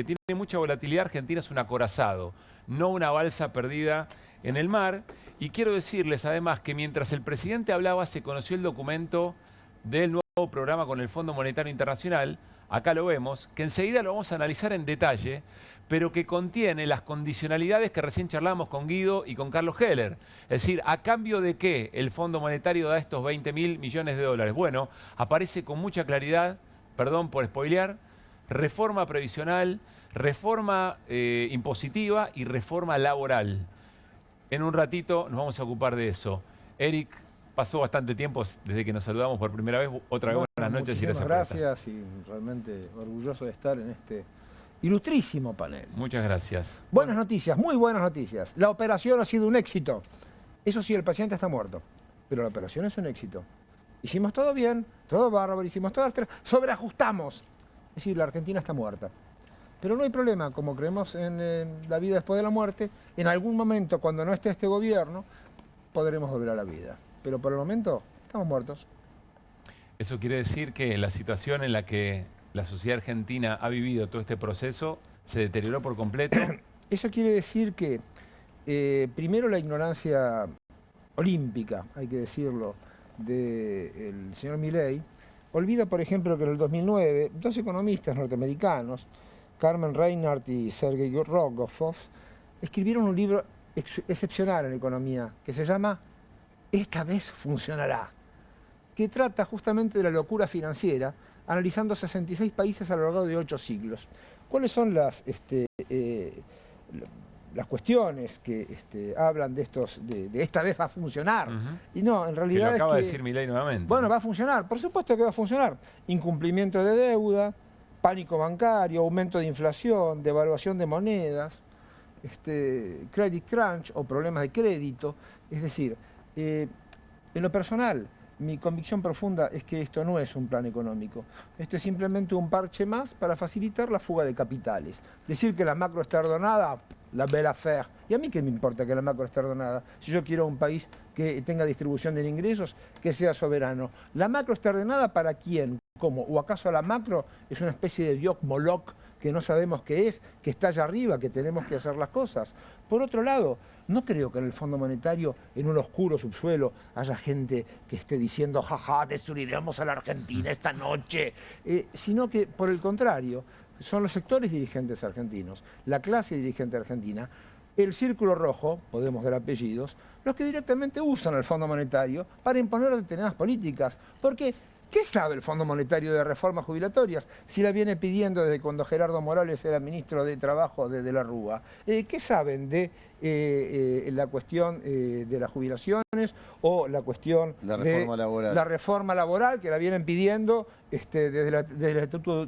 tiene mucha volatilidad, Argentina es un acorazado, no una balsa perdida en el mar. Y quiero decirles además que mientras el presidente hablaba se conoció el documento del nuevo programa con el Fondo Monetario Internacional, acá lo vemos, que enseguida lo vamos a analizar en detalle, pero que contiene las condicionalidades que recién charlamos con Guido y con Carlos Heller. Es decir, ¿a cambio de qué el Fondo Monetario da estos 20.000 millones de dólares? Bueno, aparece con mucha claridad, perdón por spoilear, reforma previsional, reforma impositiva y reforma laboral. En un ratito nos vamos a ocupar de eso. Eric, pasó bastante tiempo desde que nos saludamos por primera vez. Otra vez buenas noches y gracias por estar. Gracias y realmente orgulloso de estar en este ilustrísimo panel. Muchas gracias. Buenas noticias, muy buenas noticias. La operación ha sido un éxito. Eso sí, el paciente está muerto, pero la operación es un éxito. Hicimos todo bien, todo bárbaro, hicimos todas las sobreajustamos. Es decir, la Argentina está muerta. Pero no hay problema, como creemos en la vida después de la muerte, en algún momento, cuando no esté este gobierno, podremos volver a la vida. Pero por el momento, estamos muertos. Eso quiere decir que la situación en la que la sociedad argentina ha vivido todo este proceso se deterioró por completo. Eso quiere decir que, primero, la ignorancia olímpica, hay que decirlo, del señor Milei, olvida, por ejemplo, que en el 2009, dos economistas norteamericanos, Carmen Reinhart y Sergei Rogofov, escribieron un libro excepcional en economía que se llama Esta vez funcionará, que trata justamente de la locura financiera, analizando 66 países a lo largo de 8 siglos. ¿Cuáles son las cuestiones que hablan de esta vez va a funcionar? Y no, en realidad que lo acaba de decir Milei nuevamente. Bueno, va a funcionar, por supuesto que va a funcionar. Incumplimiento de deuda, pánico bancario, aumento de inflación, devaluación de monedas, credit crunch o problemas de crédito. Es decir, en lo personal, mi convicción profunda es que esto no es un plan económico. Esto es simplemente un parche más para facilitar la fuga de capitales. Decir que la macro está ordenada, la belle affaire. ¿Y a mí qué me importa que la macro esté ordenada? Si yo quiero un país que tenga distribución de ingresos, que sea soberano. ¿La macro está ordenada para quién? ¿Cómo? ¿O acaso la macro es una especie de dios Moloch que no sabemos qué es, que está allá arriba, que tenemos que hacer las cosas? Por otro lado, no creo que en el Fondo Monetario, en un oscuro subsuelo, haya gente que esté diciendo, jaja, destruiremos a la Argentina esta noche, sino que, por el contrario, son los sectores dirigentes argentinos, la clase dirigente argentina, el Círculo Rojo, podemos dar apellidos, los que directamente usan el Fondo Monetario para imponer determinadas políticas. Porque, ¿qué sabe el Fondo Monetario de reformas jubilatorias si la viene pidiendo desde cuando Gerardo Morales era ministro de Trabajo de la Rúa? ¿Qué saben de la cuestión de las jubilaciones o la cuestión de la reforma laboral que la vienen pidiendo desde el estatuto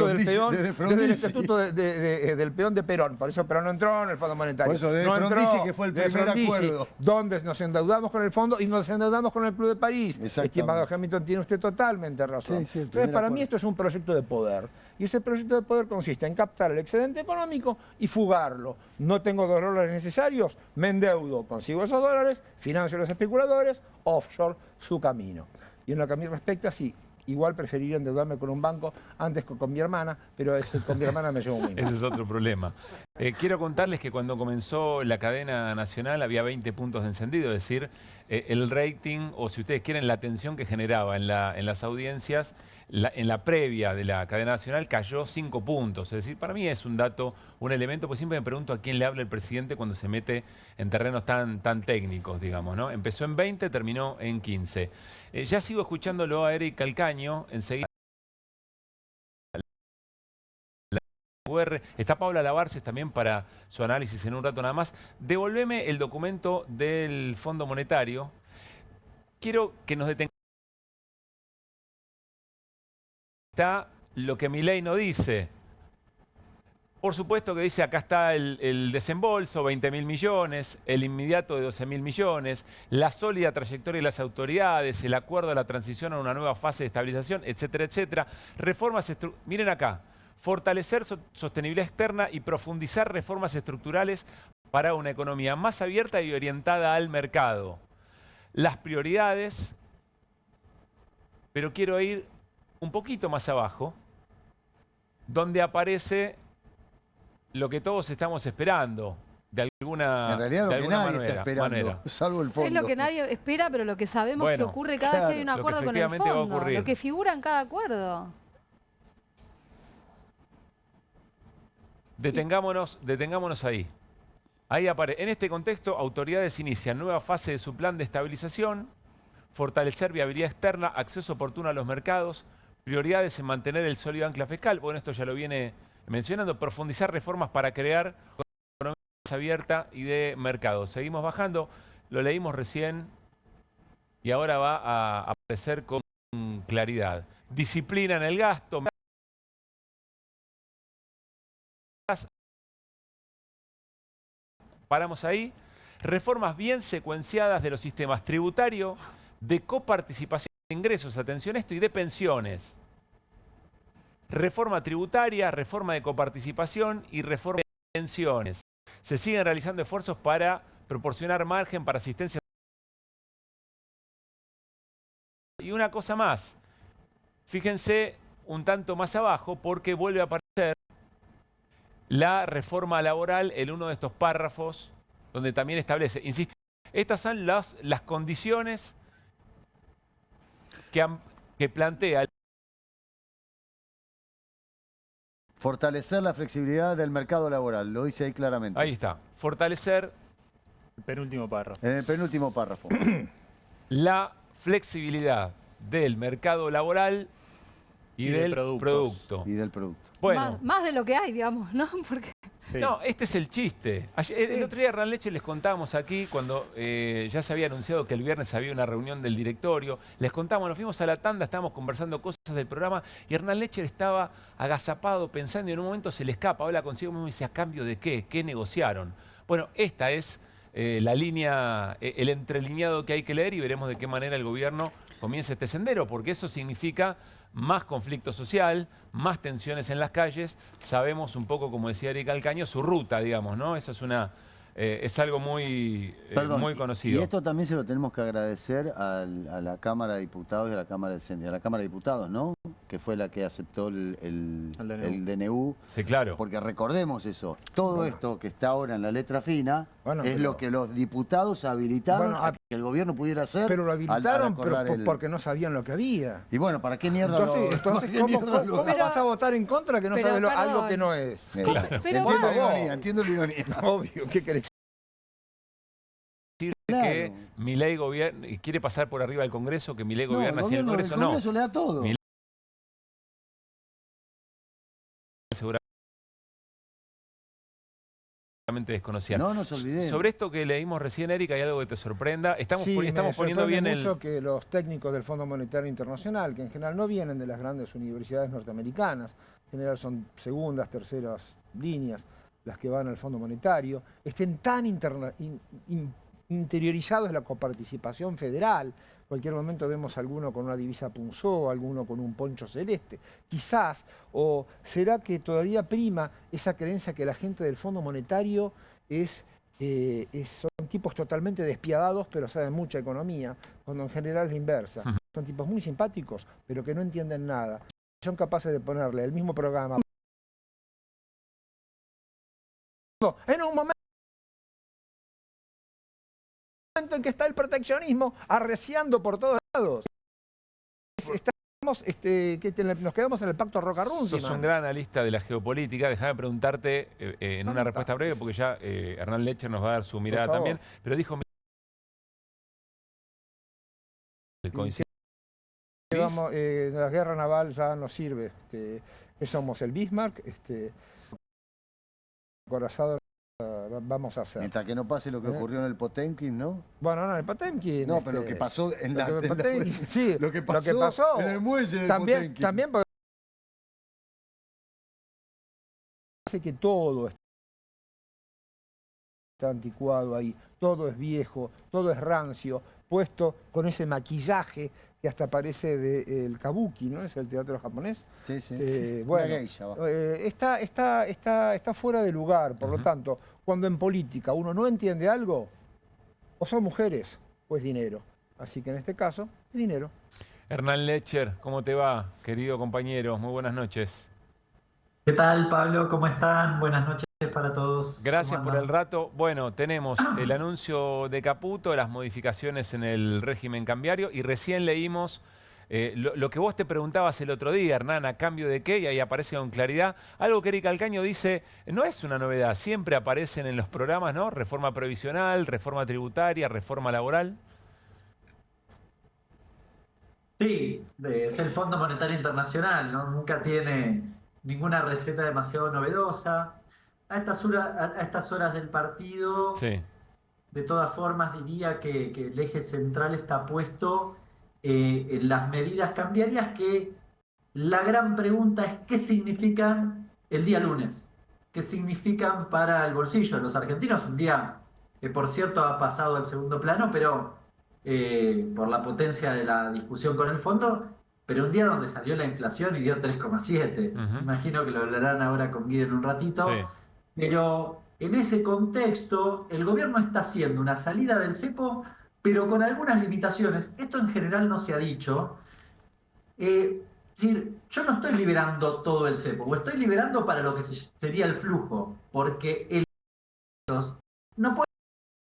del peón, desde el estatuto del peón de Perón? Por eso Perón no entró en el Fondo Monetario. Por eso de Frondizi, que fue el primer acuerdo. Donde nos endeudamos con el fondo y nos endeudamos con el Club de París. Estimado Hamilton, tiene usted totalmente razón. Sí, entonces, para mí esto es un proyecto de poder. Y ese proyecto de poder consiste en captar el excedente económico y fugarlo. No tengo los dólares necesarios, me endeudo, consigo esos dólares, financio a los especuladores, offshore, su camino. Y en lo que a mí respecta, sí, igual preferiría endeudarme con un banco antes que con mi hermana, pero con mi hermana me llevo muy mal. Ese es otro problema. Quiero contarles que cuando comenzó la cadena nacional había 20 puntos de encendido, es decir, el rating, o si ustedes quieren, la atención que generaba en las audiencias, en la previa de la cadena nacional cayó 5 puntos. Es decir, para mí es un dato, un elemento, pues siempre me pregunto a quién le habla el presidente cuando se mete en terrenos tan técnicos, digamos, ¿no? Empezó en 20, terminó en 15. Ya sigo escuchándolo a Eric Calcaño, enseguida. Está Paula Lavarces también para su análisis en un rato nada más. Devolveme el documento del Fondo Monetario. Quiero que nos detengamos. Está lo que Milei no dice. Por supuesto que dice, acá está el desembolso, 20.000 millones, el inmediato de 12.000 millones, la sólida trayectoria de las autoridades, el acuerdo a la transición a una nueva fase de estabilización, etcétera, etcétera. Reformas, miren acá. Fortalecer sostenibilidad externa y profundizar reformas estructurales para una economía más abierta y orientada al mercado. Las prioridades, pero quiero ir un poquito más abajo, donde aparece lo que todos estamos esperando, de alguna manera. En realidad lo que nadie está esperando, salvo el fondo. Es lo que nadie espera, pero lo que sabemos que ocurre cada vez que hay un acuerdo con el fondo, lo que figura en cada acuerdo. Detengámonos ahí. Ahí aparece. En este contexto, autoridades inician nueva fase de su plan de estabilización, fortalecer viabilidad externa, acceso oportuno a los mercados, prioridades en mantener el sólido ancla fiscal. Bueno, esto ya lo viene mencionando. Profundizar reformas para crear una economía más abierta y de mercado. Seguimos bajando, lo leímos recién y ahora va a aparecer con claridad. Disciplina en el gasto. Paramos ahí. Reformas bien secuenciadas de los sistemas tributario, de coparticipación de ingresos, atención a esto, y de pensiones. Reforma tributaria, reforma de coparticipación y reforma de pensiones. Se siguen realizando esfuerzos para proporcionar margen para asistencia. Y una cosa más. Fíjense un tanto más abajo porque vuelve a aparecer la reforma laboral en uno de estos párrafos donde también establece, insisto, estas son las condiciones que plantea. Fortalecer la flexibilidad del mercado laboral, lo dice ahí claramente. Ahí está, fortalecer. El penúltimo párrafo. En el penúltimo párrafo. La flexibilidad del mercado laboral y del producto. Y del producto. Bueno, más de lo que hay, digamos, ¿no? Porque... Sí. No, este es el chiste. El otro día Hernán Leche les contábamos aquí, cuando ya se había anunciado que el viernes había una reunión del directorio, les contamos, nos fuimos a la tanda, estábamos conversando cosas del programa y Hernán Leche estaba agazapado pensando y en un momento se le escapa, habla consigo mismo y dice, ¿a cambio de qué? ¿Qué negociaron? Bueno, esta es la línea, el entrelineado que hay que leer y veremos de qué manera el gobierno comienza este sendero, porque eso significa más conflicto social, más tensiones en las calles. Sabemos un poco, como decía Eric Calcaño, su ruta, digamos, ¿no? Esa es algo muy conocido. Y esto también se lo tenemos que agradecer a la Cámara de Diputados y a la Cámara de Diputados, ¿no? Que fue la que aceptó el DNU. Sí, claro. Porque recordemos eso, todo esto que está ahora en la letra fina es lo que los diputados habilitaron a que el gobierno pudiera hacer. Pero lo habilitaron porque no sabían lo que había. Y bueno, ¿para qué mierda entonces ¿cómo vas a votar en contra que no sabes algo que no es? Claro. Entiendo la ironía. Obvio, ¿qué querés? Que Milei gobierna y quiere pasar por arriba del Congreso, que Milei gobierna sin el Congreso, no. El Congreso le da todo. Milei seguramente desconocían. No nos olvidemos. Sobre esto que leímos recién, Erika, ¿hay algo que te sorprenda? Estamos poniendo bien mucho que los técnicos del Fondo Monetario Internacional, que en general no vienen de las grandes universidades norteamericanas, en general son segundas, terceras líneas las que van al Fondo Monetario, estén tan interiorizados en la coparticipación federal. En cualquier momento vemos alguno con una divisa punzó, alguno con un poncho celeste. Quizás, o será que todavía prima esa creencia que la gente del Fondo Monetario son tipos totalmente despiadados, pero saben mucha economía, cuando en general es la inversa. Son tipos muy simpáticos, pero que no entienden nada. Son capaces de ponerle el mismo programa en un momento en que está el proteccionismo arreciando por todos lados. Nos quedamos en el pacto Roca-Runciman. Sos un gran analista de la geopolítica. Déjame preguntarte en una respuesta breve, porque ya Hernán Lecher nos va a dar su mirada también. Pero dijo... La guerra naval ya no sirve. ¿Qué somos? ¿El Bismarck? Acorazado vamos a hacer. Mientras que no pase lo que ocurrió en el Potemkin, ¿no? Bueno, no, en el Potemkin. No, pero lo que pasó en la... Sí, lo que pasó en el muelle del Potemkin. También hace que todo está anticuado ahí, todo es viejo, todo es rancio, puesto con ese maquillaje que hasta parece del kabuki, ¿no? Es el teatro japonés. Sí, sí. Bueno, está fuera de lugar, por lo tanto, cuando en política uno no entiende algo, o son mujeres o es dinero. Así que en este caso, es dinero. Hernán Lecher, ¿cómo te va, querido compañero? Muy buenas noches. ¿Qué tal, Pablo? ¿Cómo están? Buenas noches para todos. Gracias por el rato. Bueno, tenemos el anuncio de Caputo, las modificaciones en el régimen cambiario y recién leímos lo que vos te preguntabas el otro día, Hernán, ¿a cambio de qué? Y ahí aparece con claridad. Algo que Eric Calcaño dice, no es una novedad, siempre aparecen en los programas, ¿no? Reforma previsional, reforma tributaria, reforma laboral. Sí, es el Fondo Monetario Internacional, ¿no? Nunca tiene ninguna receta demasiado novedosa. A estas horas del partido, sí, de todas formas diría que el eje central está puesto en las medidas cambiarias, que la gran pregunta es ¿qué significan el día lunes? ¿Qué significan para el bolsillo de los argentinos? Un día que por cierto ha pasado al segundo plano, pero por la potencia de la discusión con el fondo, pero un día donde salió la inflación y dio 3,7. Imagino que lo hablarán ahora con Guido en un ratito. Sí. Pero en ese contexto, el gobierno está haciendo una salida del cepo, pero con algunas limitaciones. Esto en general no se ha dicho. Es decir, yo no estoy liberando todo el cepo, o estoy liberando para lo que sería el flujo, porque el no puede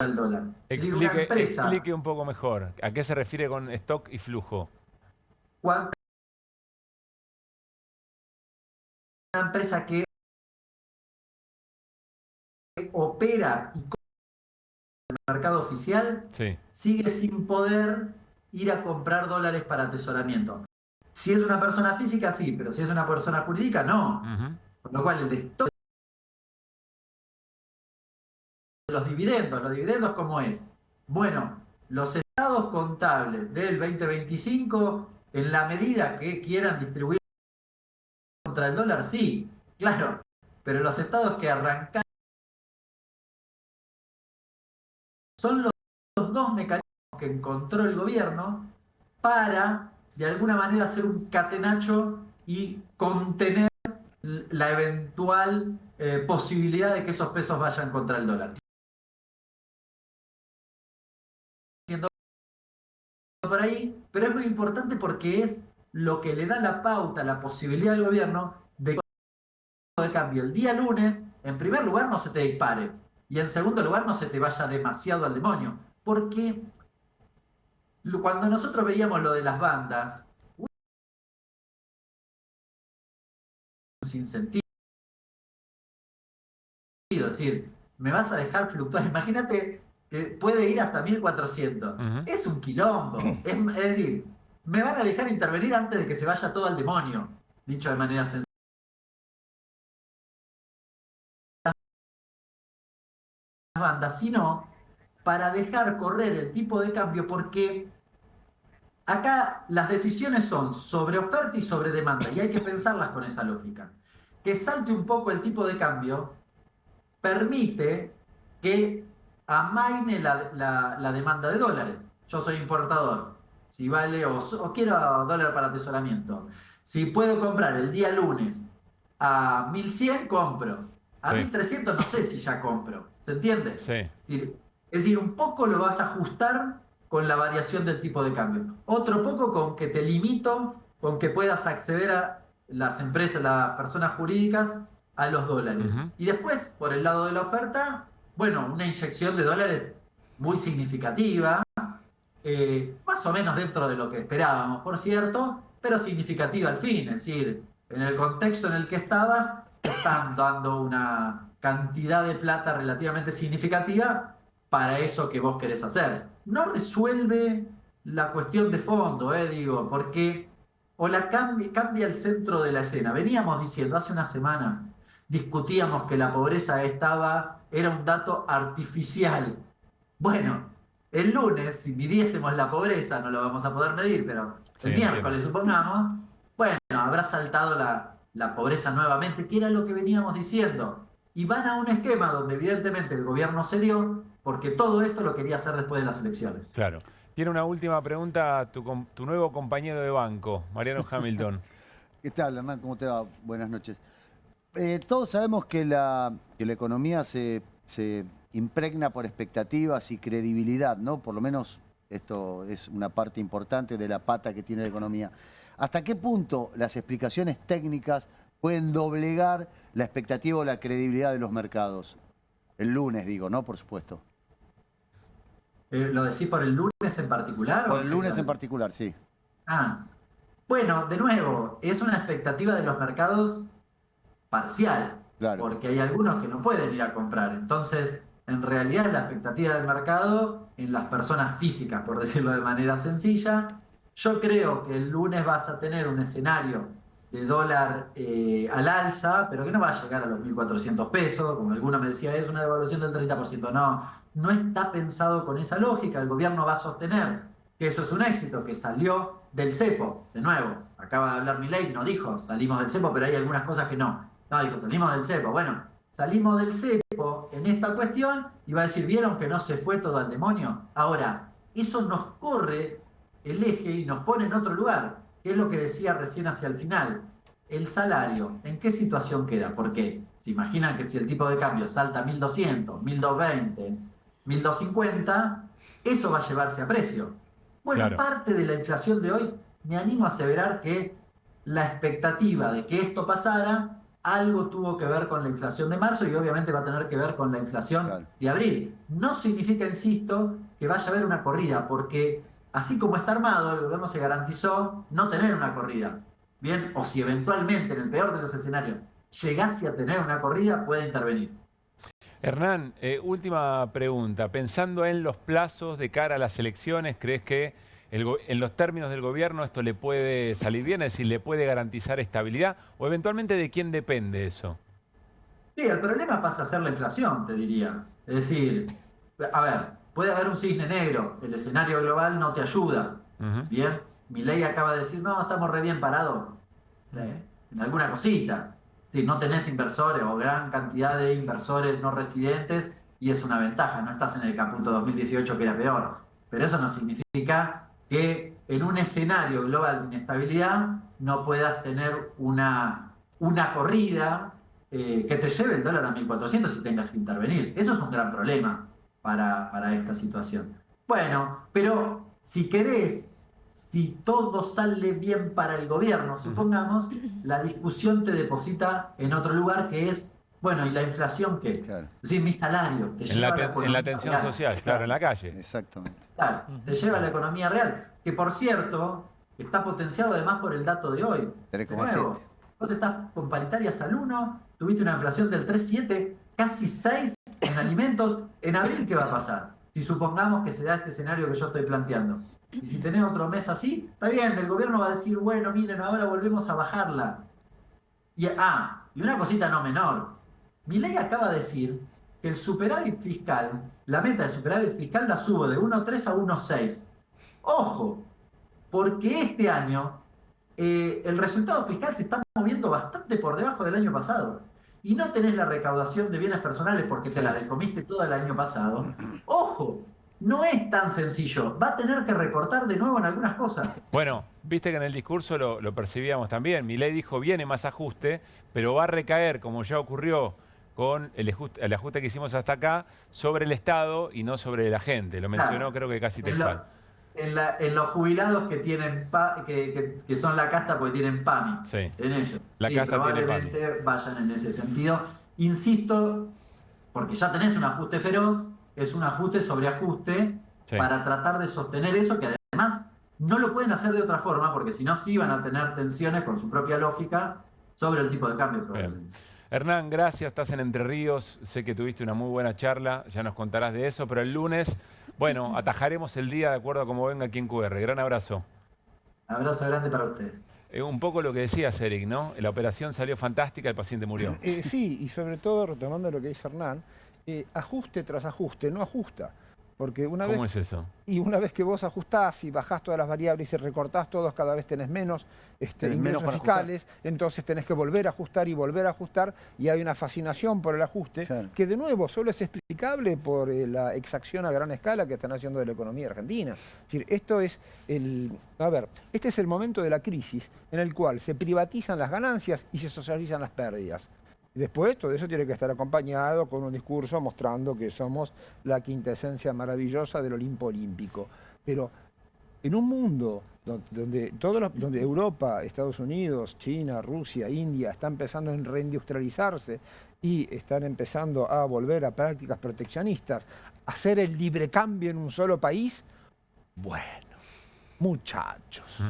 el dólar. Explique un poco mejor. ¿A qué se refiere con stock y flujo? Cuando una empresa que opera y compra en el mercado oficial, sí, sigue sin poder ir a comprar dólares para atesoramiento. Si es una persona física, sí, pero si es una persona jurídica, no. Con lo cual, el stock de los dividendos, ¿cómo es? Bueno, los estados contables del 2025, en la medida que quieran distribuir contra el dólar, sí, claro, pero los estados que arrancan son los dos mecanismos que encontró el gobierno para, de alguna manera, hacer un catenacho y contener la eventual posibilidad de que esos pesos vayan contra el dólar. Por ahí, pero es muy importante porque es lo que le da la pauta, la posibilidad al gobierno de cambio el día lunes, en primer lugar, no se te dispare. Y en segundo lugar, no se te vaya demasiado al demonio. Porque cuando nosotros veíamos lo de las bandas, sin sentido. Es decir, me vas a dejar fluctuar. Imagínate que puede ir hasta 1400. Es un quilombo. Es decir, me van a dejar intervenir antes de que se vaya todo al demonio. Dicho de manera sencilla. Bandas, sino para dejar correr el tipo de cambio, porque acá las decisiones son sobre oferta y sobre demanda, y hay que pensarlas con esa lógica. Que salte un poco el tipo de cambio permite que amaine la demanda de dólares. Yo soy importador, si vale o quiero dólar para atesoramiento. Si puedo comprar el día lunes a 1100, compro. A 1300 no sé si ya compro. ¿Se entiende? Sí. Es decir, un poco lo vas a ajustar con la variación del tipo de cambio. Otro poco con que te limito, con que puedas acceder a las empresas, las personas jurídicas, a los dólares. Y después, por el lado de la oferta, bueno, una inyección de dólares muy significativa, más o menos dentro de lo que esperábamos, por cierto, pero significativa al fin. Es decir, en el contexto en el que estabas, te están dando una cantidad de plata relativamente significativa para eso que vos querés hacer. No resuelve la cuestión de fondo, digo, porque o la cambia el centro de la escena. Veníamos diciendo hace una semana, discutíamos que la pobreza era un dato artificial. Bueno, el lunes, si midiésemos la pobreza, no lo vamos a poder medir, pero el miércoles, supongamos, bueno, habrá saltado la pobreza nuevamente, que era lo que veníamos diciendo. Y van a un esquema donde evidentemente el gobierno cedió, porque todo esto lo quería hacer después de las elecciones. Claro. Tiene una última pregunta tu nuevo compañero de banco, Mariano Hamilton. ¿Qué tal, Hernán? ¿Cómo te va? Buenas noches. Todos sabemos que la economía se impregna por expectativas y credibilidad, ¿no? Por lo menos esto es una parte importante de la pata que tiene la economía. ¿Hasta qué punto las explicaciones técnicas pueden doblegar la expectativa o la credibilidad de los mercados? El lunes, digo, ¿no? Por supuesto. ¿Lo decís por el lunes en particular? Por el lunes en particular, sí. Bueno, de nuevo, es una expectativa de los mercados parcial, claro, porque hay algunos que no pueden ir a comprar. Entonces, en realidad, la expectativa del mercado en las personas físicas, por decirlo de manera sencilla, yo creo que el lunes vas a tener un escenario de dólar al alza, pero que no va a llegar a los 1.400 pesos, como alguno me decía, es una devaluación del 30%. No está pensado con esa lógica. El gobierno va a sostener que eso es un éxito, que salió del cepo. De nuevo, acaba de hablar Milei, no dijo salimos del cepo, pero hay algunas cosas que no. No, dijo salimos del cepo. Bueno, salimos del cepo en esta cuestión y va a decir, ¿vieron que no se fue todo al demonio? Ahora, eso nos corre el eje y nos pone en otro lugar, que es lo que decía recién hacia el final. El salario, ¿en qué situación queda? Porque se imaginan que si el tipo de cambio salta a 1.200, 1.220, 1.250, eso va a llevarse a precio. Bueno, claro, parte de la inflación de hoy, me animo a aseverar que la expectativa de que esto pasara, algo tuvo que ver con la inflación de marzo y obviamente va a tener que ver con la inflación de abril. No significa, insisto, que vaya a haber una corrida, porque así como está armado, el gobierno se garantizó no tener una corrida. Bien, o si eventualmente, en el peor de los escenarios, llegase a tener una corrida, puede intervenir. Hernán, última pregunta. Pensando en los plazos de cara a las elecciones, ¿crees que en los términos del gobierno esto le puede salir bien? Es decir, ¿le puede garantizar estabilidad? ¿O eventualmente de quién depende eso? Sí, el problema pasa a ser la inflación, te diría. Es decir, a ver, puede haber un cisne negro. El escenario global no te ayuda. Bien, Milei acaba de decir, no, estamos re bien parados. En alguna cosita. Si no tenés inversores o gran cantidad de inversores no residentes, y es una ventaja, no estás en el Caputo 2018 que era peor. Pero eso no significa que en un escenario global de inestabilidad no puedas tener una corrida que te lleve el dólar a 1.400 y tengas que intervenir. Eso es un gran problema para esta situación. Bueno, pero si querés, si todo sale bien para el gobierno, supongamos, la discusión te deposita en otro lugar que es, bueno, ¿y la inflación qué? Claro. Es decir, mi salario. En la tensión social, claro, en la calle. Exactamente. Claro, te lleva a la economía real, que por cierto, está potenciado además por el dato de hoy. 3,7. Vos estás con paritarias al 1, tuviste una inflación del 3,7, casi 6 en alimentos. En abril, ¿qué va a pasar? Si supongamos que se da este escenario que yo estoy planteando. Y si tenés otro mes así, está bien, el gobierno va a decir, bueno, miren, ahora volvemos a bajarla. Y una cosita no menor. Milei acaba de decir que el superávit fiscal, la meta de superávit fiscal la subo de 1,3 a 1,6. Ojo, porque este año el resultado fiscal se está moviendo bastante por debajo del año pasado. Y no tenés la recaudación de bienes personales porque te la descomiste todo el año pasado. Ojo, no es tan sencillo. Va a tener que recortar de nuevo en algunas cosas. Bueno, viste que en el discurso lo percibíamos también. Milei dijo, viene más ajuste, pero va a recaer, como ya ocurrió con el ajuste que hicimos hasta acá, sobre el Estado y no sobre la gente. Lo mencionó, creo que casi textual. en los jubilados que tienen que son la casta porque tienen PAMI. Sí. En ellos. La casta probablemente tiene PAMI. vayan en ese sentido. Insisto, porque ya tenés un ajuste feroz, es un ajuste sobre ajuste para tratar de sostener eso, que además no lo pueden hacer de otra forma, porque si no sí van a tener tensiones con su propia lógica sobre el tipo de cambio probablemente. Hernán, gracias, estás en Entre Ríos, sé que tuviste una muy buena charla, ya nos contarás de eso, pero el lunes, bueno, atajaremos el día de acuerdo a cómo venga aquí en QR. Gran abrazo. Abrazo grande para ustedes. Un poco lo que decías, Eric, ¿no? La operación salió fantástica, el paciente murió. Sí, y sobre todo, retomando lo que dice Hernán, ajuste tras ajuste, no ajusta. Porque ¿Cómo es eso? Y una vez que vos ajustás y bajás todas las variables y recortás todos, cada vez tenés menos ingresos fiscales, entonces tenés que volver a ajustar y volver a ajustar, y hay una fascinación por el ajuste, que de nuevo solo es explicable por la exacción a gran escala que están haciendo de la economía argentina. Es decir, esto es este es el momento de la crisis en el cual se privatizan las ganancias y se socializan las pérdidas. Y después todo eso tiene que estar acompañado con un discurso mostrando que somos la quintesencia maravillosa del Olimpo olímpico. Pero en un mundo donde Europa, Estados Unidos, China, Rusia, India están empezando a reindustrializarse y están empezando a volver a prácticas proteccionistas, a hacer el libre cambio en un solo país, bueno, muchachos.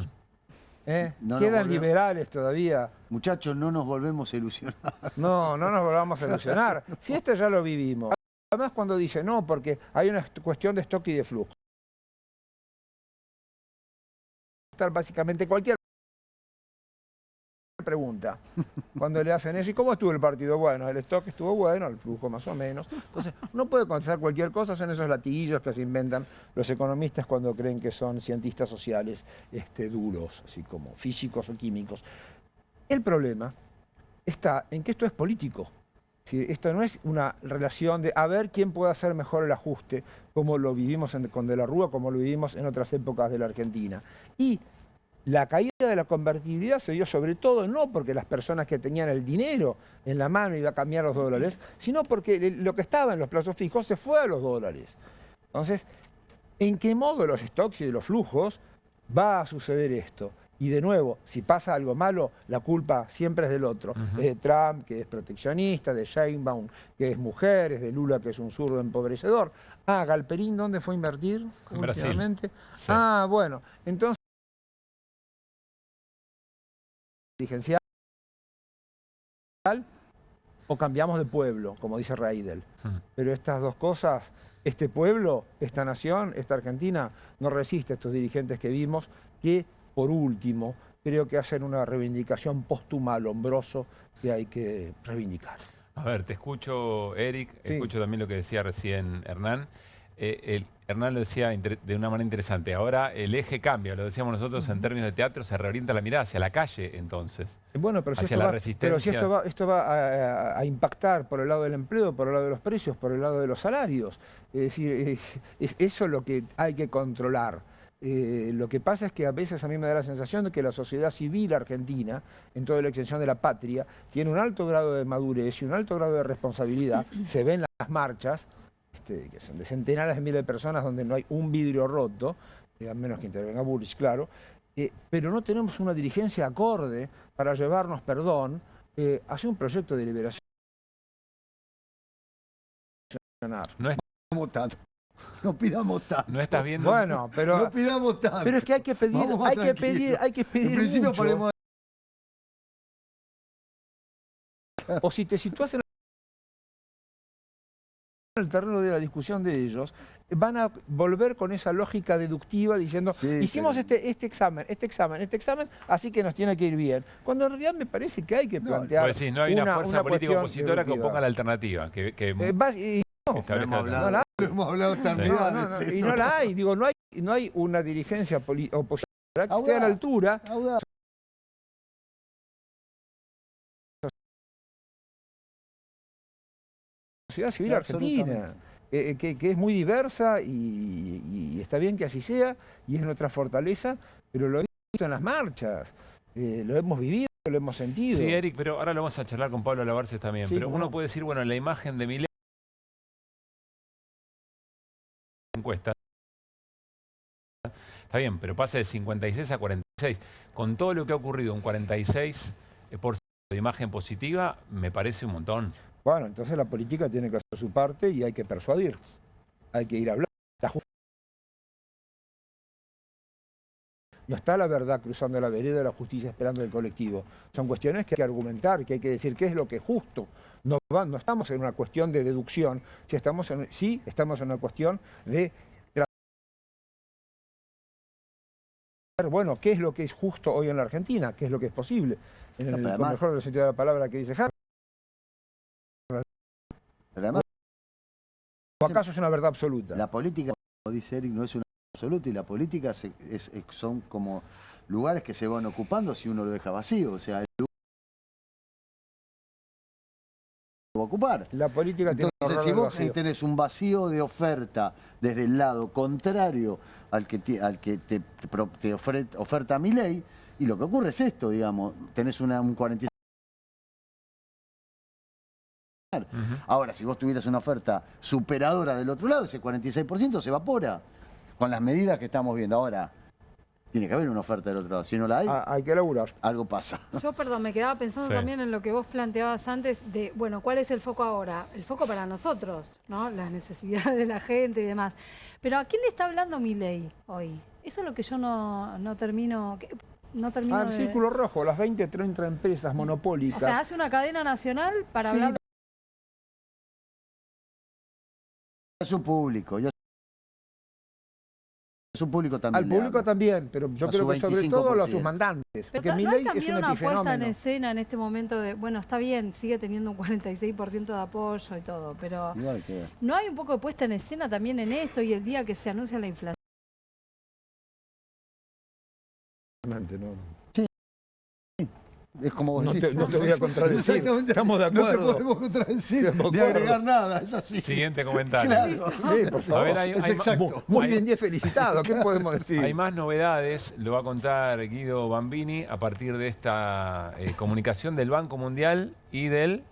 Quedan liberales todavía. Muchachos, no nos volvemos a ilusionar. No nos volvamos a ilusionar. Si esto ya lo vivimos. Además cuando dice no, porque hay una cuestión de stock y de flujo. Básicamente cualquier pregunta cuando le hacen eso. ¿Y cómo estuvo el partido? Bueno, el stock estuvo bueno, el flujo más o menos. Entonces, no puede contestar cualquier cosa, son esos latiguillos que se inventan los economistas cuando creen que son cientistas sociales duros, así como físicos o químicos. El problema está en que esto es político. ¿Sí? Esto no es una relación de a ver quién puede hacer mejor el ajuste, como lo vivimos con De la Rúa, como lo vivimos en otras épocas de la Argentina. Y la caída de la convertibilidad se dio sobre todo no porque las personas que tenían el dinero en la mano iban a cambiar los dólares, sino porque lo que estaba en los plazos fijos se fue a los dólares. Entonces, ¿en qué modo los stocks y de los flujos va a suceder esto? Y de nuevo, si pasa algo malo, la culpa siempre es del otro. Es de Trump, que es proteccionista, de Sheinbaum, que es mujer, es de Lula, que es un zurdo empobrecedor. Galperín, ¿dónde fue a invertir? En Brasil. Sí. Bueno, entonces dirigencial o cambiamos de pueblo, como dice Reidel. Pero estas dos cosas, este pueblo, esta nación, esta Argentina, no resiste a estos dirigentes que vimos, que por último creo que hacen una reivindicación póstuma al hombroso que hay que reivindicar. A ver, te escucho, Eric, escucho también lo que decía recién Hernán. Hernán lo decía de una manera interesante. Ahora el eje cambia, lo decíamos nosotros en términos de teatro, se reorienta la mirada hacia la calle entonces. Bueno, pero hacia la resistencia. Pero si esto va a impactar por el lado del empleo, por el lado de los precios, por el lado de los salarios. Es decir, es eso lo que hay que controlar. Lo que pasa es que a veces a mí me da la sensación de que la sociedad civil argentina, en toda la extensión de la patria, tiene un alto grado de madurez y un alto grado de responsabilidad. Se ven las marchas, que son de centenares de miles de personas donde no hay un vidrio roto, a menos que intervenga Bullrich, claro, pero no tenemos una dirigencia acorde para llevarnos, perdón, hacia un proyecto de liberación. No pidamos tanto. No estás viendo. Bueno, pero no pidamos tanto. Pero es que hay que pedir, hay que pedir mucho. O si te situás en el terreno de la discusión de ellos, van a volver con esa lógica deductiva diciendo, hicimos este examen, así que nos tiene que ir bien. Cuando en realidad me parece que hay que plantear pues sí, no hay una fuerza política opositora que oponga la alternativa. Lo hemos hablado también. Y no la hay. Digo, no hay una dirigencia opositora que esté a la altura. Sociedad civil argentina, que es muy diversa y está bien que así sea, y es nuestra fortaleza, pero lo he visto en las marchas, lo hemos vivido, lo hemos sentido. Sí, Eric, pero ahora lo vamos a charlar con Pablo Lavarces también, pero uno puede decir, bueno, la imagen de Milei encuesta Está bien, pero pasa de 56 a 46. Con todo lo que ha ocurrido, un 46% de imagen positiva, me parece un montón. Bueno, entonces la política tiene que hacer su parte y hay que persuadir. Hay que ir a hablar. No está la verdad cruzando la vereda de la justicia esperando el colectivo. Son cuestiones que hay que argumentar, que hay que decir qué es lo que es justo. No estamos en una cuestión de deducción, sí estamos en una cuestión de bueno, qué es lo que es justo hoy en la Argentina, qué es lo que es posible. En el mejor del sentido de la palabra que dice Harry. Además, ¿o acaso es una verdad absoluta? La política, como dice Eric, no es una verdad absoluta, y la política son como lugares que se van ocupando si uno lo deja vacío. O sea, el lugar lo va a ocupar. La política tiene Entonces, si vos tenés un vacío de oferta desde el lado contrario al que te oferta Milei, y lo que ocurre es esto, digamos, tenés un 46%. Ahora, si vos tuvieras una oferta superadora del otro lado, ese 46% se evapora con las medidas que estamos viendo. Ahora, tiene que haber una oferta del otro lado. Si no la hay, hay que laburar. Algo pasa. Yo, perdón, me quedaba pensando también en lo que vos planteabas antes de, bueno, ¿cuál es el foco ahora? El foco para nosotros, ¿no? Las necesidades de la gente y demás. Pero ¿a quién le está hablando Milei hoy? Eso es lo que yo no termino... El círculo rojo, las 20, 30 empresas monopólicas. O sea, hace una cadena nacional para hablar... Su público. Su público también. Al público también, pero yo creo que sobre todo a sus mandantes. Porque Milei es un epifenómeno. Una puesta en escena en este momento de, bueno, está bien, sigue teniendo un 46% de apoyo y todo, pero ¿no hay un poco de puesta en escena también en esto y el día que se anuncia la inflación? No. Es como vos decís. No te voy a contradecir. Estamos de acuerdo. No te podemos contradecir ni agregar nada. Es así. Siguiente comentario. Claro. Sí, por favor. Es exacto. Muy bien felicitado. ¿Qué podemos decir? Hay más novedades, lo va a contar Guido Bambini a partir de esta comunicación del Banco Mundial y del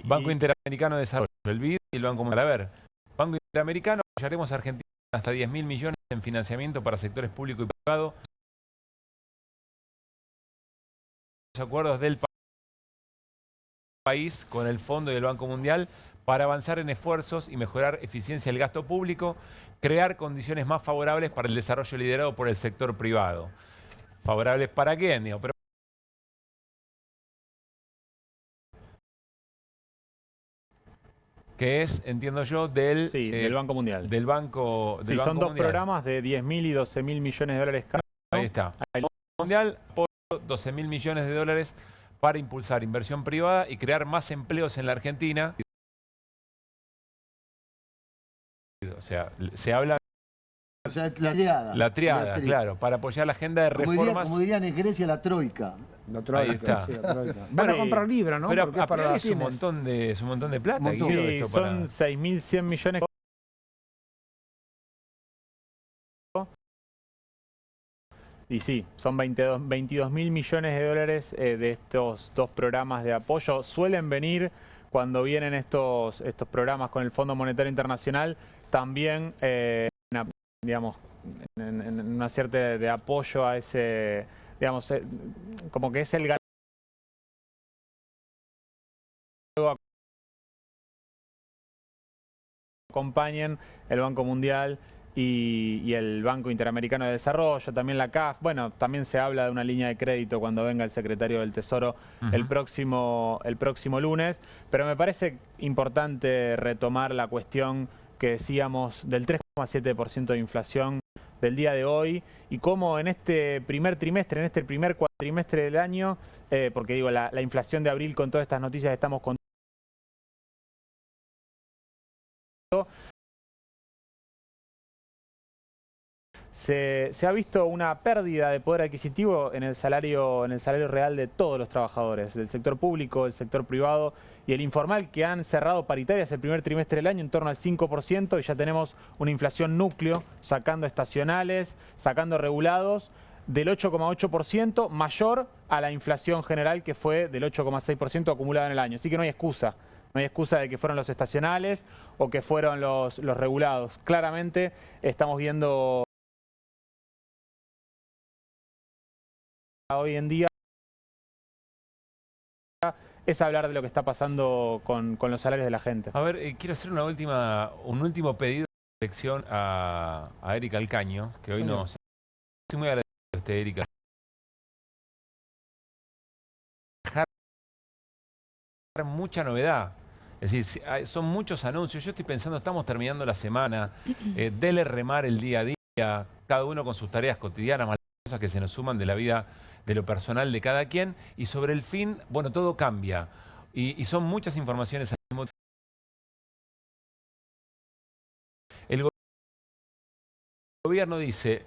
Banco Interamericano de Desarrollo, el BID y el Banco Mundial. A ver, Banco Interamericano, apoyaremos a Argentina hasta 10.000 millones en financiamiento para sectores público y privado. Acuerdos del país con el Fondo y el Banco Mundial para avanzar en esfuerzos y mejorar eficiencia del gasto público, crear condiciones más favorables para el desarrollo liderado por el sector privado. ¿Favorables para quién? Digo, pero que es, entiendo yo, del Banco Mundial. Del Banco Mundial. Son dos programas de 10.000 y 12.000 millones de dólares cada uno. Ahí está. El Banco Mundial 12.000 millones de dólares para impulsar inversión privada y crear más empleos en la Argentina. O sea, se habla... O sea, la triada. La triada, claro, para apoyar la agenda de reformas. Como dirían en Grecia, la troika. La troika. Ahí está. Sí, la troika. Van a comprar libros, ¿no? Pero es un montón de plata. Sí, esto son 6.100 millones. Y sí, son 22.000 millones de dólares de estos dos programas de apoyo. Suelen venir cuando vienen estos programas con el Fondo Monetario Internacional, también digamos, en una cierta de apoyo a ese, digamos, como que es el acompañen el Banco Mundial y el Banco Interamericano de Desarrollo, también la CAF. Bueno, también se habla de una línea de crédito cuando venga el secretario del Tesoro el próximo lunes. Pero me parece importante retomar la cuestión que decíamos del 3,7% de inflación del día de hoy y cómo en este primer trimestre, en este primer cuatrimestre del año, porque digo, la inflación de abril con todas estas noticias que estamos contando, se ha visto una pérdida de poder adquisitivo en el salario real de todos los trabajadores, del sector público, del sector privado y el informal, que han cerrado paritarias el primer trimestre del año en torno al 5%, y ya tenemos una inflación núcleo, sacando estacionales, sacando regulados, del 8,8%, mayor a la inflación general, que fue del 8,6% acumulada en el año. Así que no hay excusa. No hay excusa de que fueron los estacionales o que fueron los regulados. Claramente estamos viendo hoy en día es hablar de lo que está pasando con los salarios de la gente. A ver, quiero hacer un último pedido de reflexión a Eric Alcaño, que hoy nos... Estoy muy agradecido a Erika. Mucha novedad. Es decir, son muchos anuncios. Yo estoy pensando, estamos terminando la semana, dele remar el día a día, cada uno con sus tareas cotidianas, más cosas que se nos suman de la vida, de lo personal de cada quien, y sobre el fin, bueno, todo cambia. Y son muchas informaciones al mismo tiempo. El gobierno dice,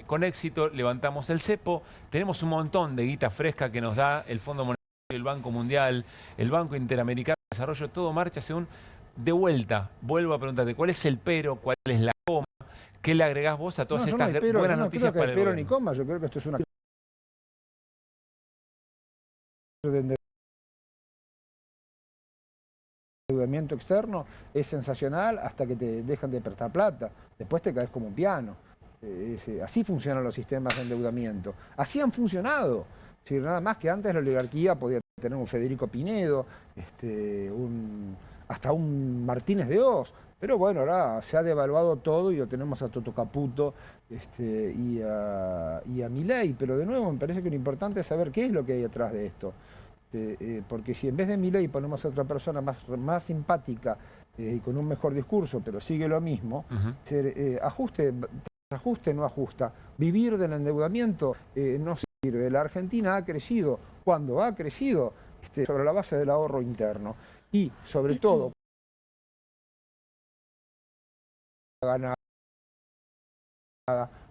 con éxito levantamos el cepo, tenemos un montón de guita fresca que nos da el Fondo Monetario, el Banco Mundial, el Banco Interamericano de Desarrollo, todo marcha según... De vuelta, vuelvo a preguntarte, ¿cuál es el pero? ¿Cuál es la coma? ¿Qué le agregás vos a todas estas buenas noticias para el pero gobierno? ni coma, yo creo que esto es una... endeudamiento externo es sensacional hasta que te dejan de prestar plata. Después te caes como un piano. Así funcionan los sistemas de endeudamiento. Así han funcionado. Si nada más que antes la oligarquía podía tener un Federico Pinedo, hasta un Martínez de Oz. Pero bueno, ahora se ha devaluado todo y lo tenemos a Toto Caputo y a Milei. Pero de nuevo me parece que lo importante es saber qué es lo que hay atrás de esto. Porque si en vez de Milei ponemos a otra persona más simpática y con un mejor discurso, pero sigue lo mismo, ajuste no ajusta. Vivir del endeudamiento no sirve. La Argentina ha crecido, cuando ha crecido, sobre la base del ahorro interno. Y sobre todo, ganada,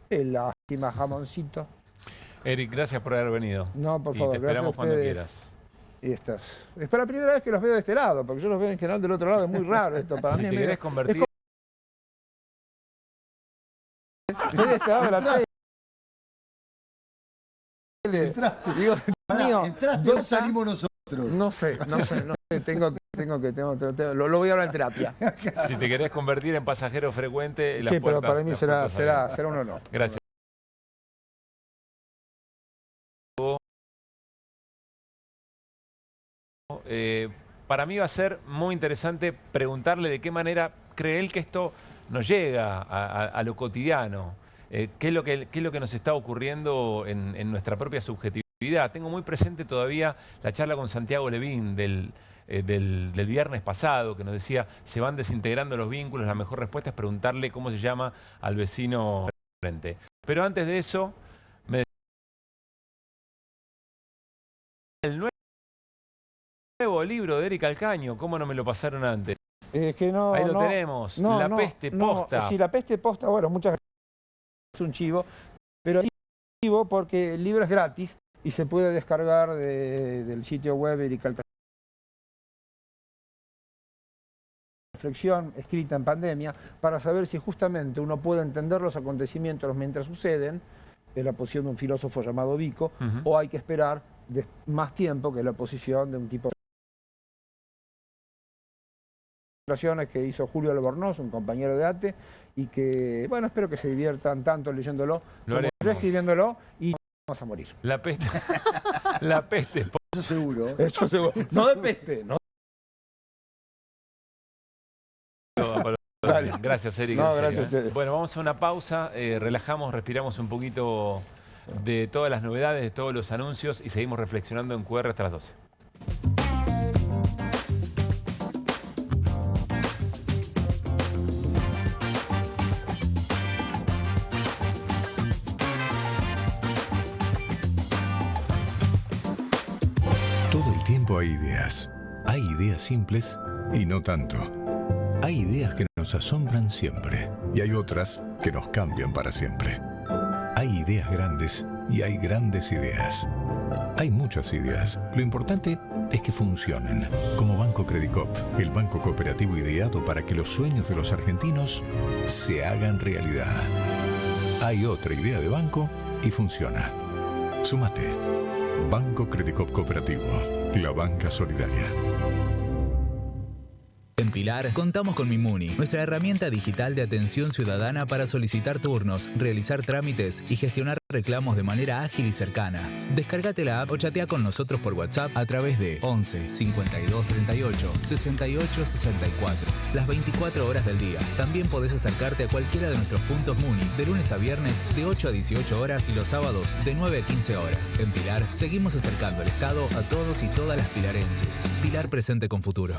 lástima, jamoncito. Eric, gracias por haber venido. No, por favor, y te esperamos cuando quieras. Es para la primera vez que los veo de este lado, porque yo los veo en general del otro lado, es muy raro esto para mí. Si te querés convertir... Estoy de este lado de la tele. Digo, entraste, no salimos nosotros. No sé, lo voy a hablar en terapia. Si te querés convertir en pasajero frecuente, las sí, pero puertas, para mí será un honor. Gracias. Para mí va a ser muy interesante preguntarle de qué manera cree él que esto nos llega a lo cotidiano. ¿Qué es lo que nos está ocurriendo en nuestra propia subjetividad? Tengo muy presente todavía la charla con Santiago Levín del viernes pasado, que nos decía, se van desintegrando los vínculos, la mejor respuesta es preguntarle cómo se llama al vecino frente. Pero antes de eso, el nuevo libro de Eric Alcaño, ¿cómo no me lo pasaron antes? Que no, ahí lo tenemos, La Peste Posta. Sí, La Peste Posta, bueno, muchas gracias. Es un chivo, pero es chivo porque el libro es gratis y se puede descargar del sitio web Eric Alcaño. Reflexión escrita en pandemia para saber si justamente uno puede entender los acontecimientos mientras suceden, es la posición de un filósofo llamado Vico, o hay que esperar más tiempo, que es la posición de un tipo que hizo Julio Albornoz, un compañero de ATE, y que, bueno, espero que se diviertan tanto leyéndolo como yo escribiéndolo, y vamos a morir. La peste. La peste. Eso seguro. Eso seguro. No de peste, no. Dale. Gracias, Eric. No, gracias a ustedes. Bueno, vamos a una pausa, relajamos, respiramos un poquito de todas las novedades, de todos los anuncios y seguimos reflexionando en QR hasta las 12. Todo el tiempo hay ideas. Hay ideas simples y no tanto. Hay ideas que nos asombran siempre y hay otras que nos cambian para siempre. Hay ideas grandes y hay grandes ideas. Hay muchas ideas. Lo importante es que funcionen. Como Banco Credicop, el banco cooperativo ideado para que los sueños de los argentinos se hagan realidad. Hay otra idea de banco y funciona. Súmate. Banco Credicop Cooperativo, la banca solidaria. En Pilar, contamos con Mimuni, nuestra herramienta digital de atención ciudadana para solicitar turnos, realizar trámites y gestionar reclamos de manera ágil y cercana. Descárgate la app o chatea con nosotros por WhatsApp a través de 11 52 38 68 64. Las 24 horas del día. También podés acercarte a cualquiera de nuestros puntos Muni de lunes a viernes de 8 a 18 horas y los sábados de 9 a 15 horas. En Pilar, seguimos acercando el Estado a todos y todas las pilarenses. Pilar presente con futuro.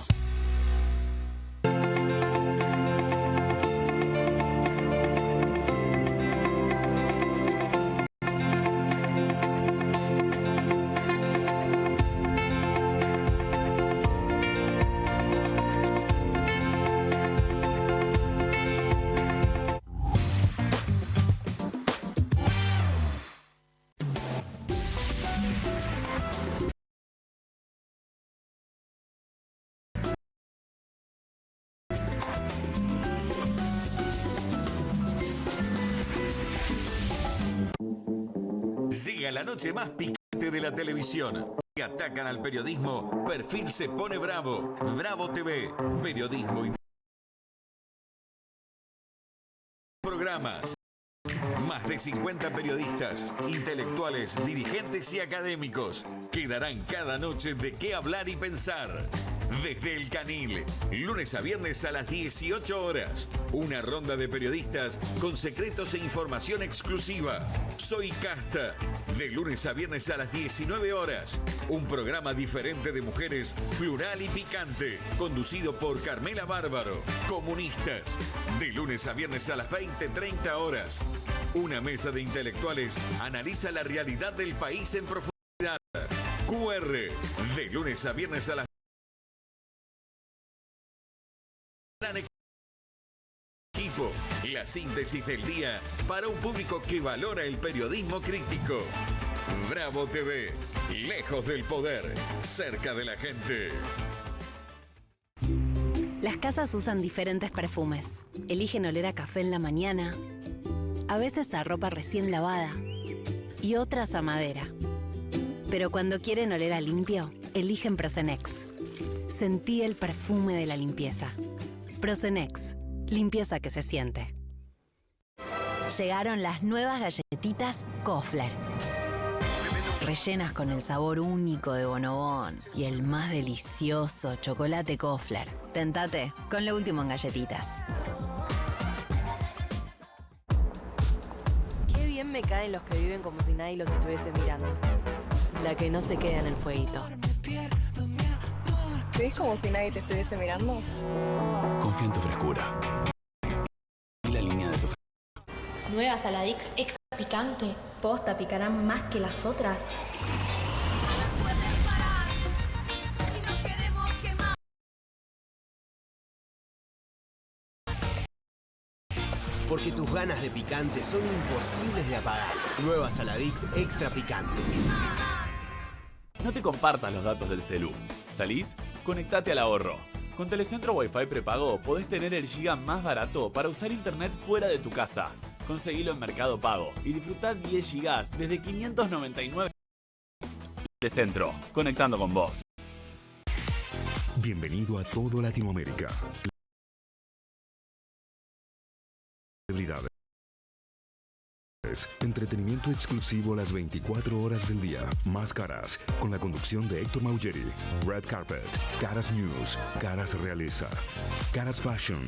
Llega la noche más picante de la televisión. Que atacan al periodismo, Perfil se pone bravo. Bravo TV, periodismo y programas. Más de 50 periodistas, intelectuales, dirigentes y académicos que darán cada noche de qué hablar y pensar. Desde El Canil, lunes a viernes a las 18 horas. Una ronda de periodistas con secretos e información exclusiva. Soy Casta, de lunes a viernes a las 19 horas. Un programa diferente de mujeres, plural y picante, conducido por Carmela Bárbaro. Comunistas, de lunes a viernes a las 20:30 horas. Una mesa de intelectuales analiza la realidad del país en profundidad. QR, de lunes a viernes a las equipo, la síntesis del día para un público que valora el periodismo crítico. Bravo TV, lejos del poder, cerca de la gente. Las casas usan diferentes perfumes. Eligen oler a café en la mañana, a veces a ropa recién lavada y otras a madera. Pero cuando quieren oler a limpio, eligen Prosenex. Sentí el perfume de la limpieza. Prosenex, limpieza que se siente. Llegaron las nuevas galletitas Kofler. Rellenas con el sabor único de Bonobón y el más delicioso chocolate Kofler. Tentate con lo último en galletitas. Qué bien me caen los que viven como si nadie los estuviese mirando. La que no se queda en el fueguito. ¿Ves como si nadie te estuviese mirando? Confía en tu frescura. Y la línea de tu frescura. Nueva Saladix extra picante. Posta, picarán más que las otras. Porque tus ganas de picante son imposibles de apagar. Nueva Saladix extra picante. No te compartas los datos del celu. ¿Salís? Conectate al ahorro. Con Telecentro Wi-Fi prepago podés tener el giga más barato para usar internet fuera de tu casa. Conseguilo en Mercado Pago y disfrutá 10 gigas desde 599. Telecentro, conectando con vos. Bienvenido a todo Latinoamérica. Entretenimiento exclusivo las 24 horas del día. Más Caras, con la conducción de Héctor Maugeri. Red Carpet, Caras News, Caras Realeza, Caras Fashion,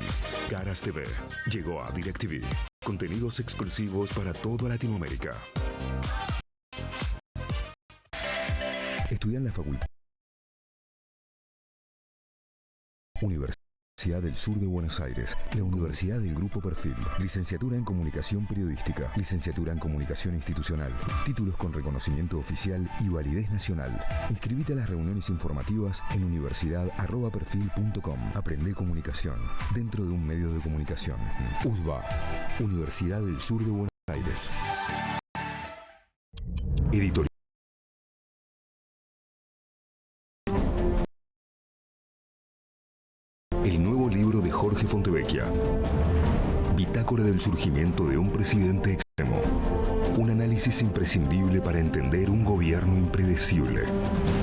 Caras TV. Llegó a DirecTV. Contenidos exclusivos para toda Latinoamérica. Estudia en la Facultad Universidad del Sur de Buenos Aires, la Universidad del Grupo Perfil, licenciatura en Comunicación Periodística, licenciatura en Comunicación Institucional, títulos con reconocimiento oficial y validez nacional. Inscribite a las reuniones informativas en universidad@perfil.com. Aprende comunicación dentro de un medio de comunicación. USBA, Universidad del Sur de Buenos Aires. Editorial. El nuevo libro de Jorge Fontevecchia. Bitácora del surgimiento de un presidente extremo. Un análisis análisis imprescindible para entender un gobierno impredecible.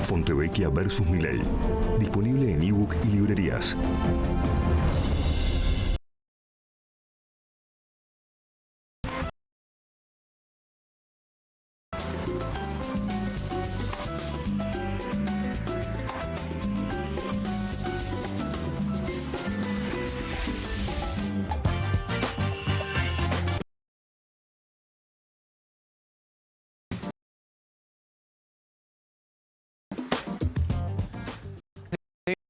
Fontevecchia versus Milei. Disponible en ebook y librerías.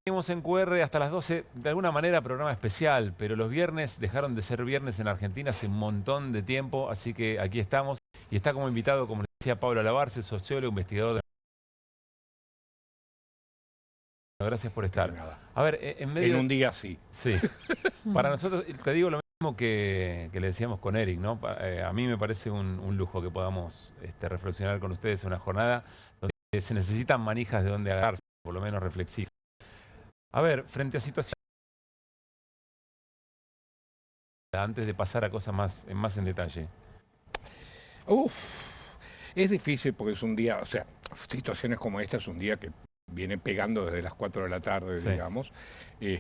Seguimos en QR hasta las 12, de alguna manera programa especial, pero los viernes dejaron de ser viernes en Argentina hace un montón de tiempo, así que aquí estamos. Y está como invitado, como decía Pablo Alabarce, sociólogo, investigador de... Gracias por estar. A ver, en medio... En un día sí. Sí. Para nosotros, te digo lo mismo que le decíamos con Eric, ¿no? A mí me parece un lujo que podamos reflexionar con ustedes en una jornada donde se necesitan manijas de donde agarrarse, por lo menos reflexivas. A ver, frente a situaciones... Antes de pasar a cosas más en detalle. Es difícil porque es un día, o sea, situaciones como esta es un día que viene pegando desde las 4 de la tarde, sí, digamos. Y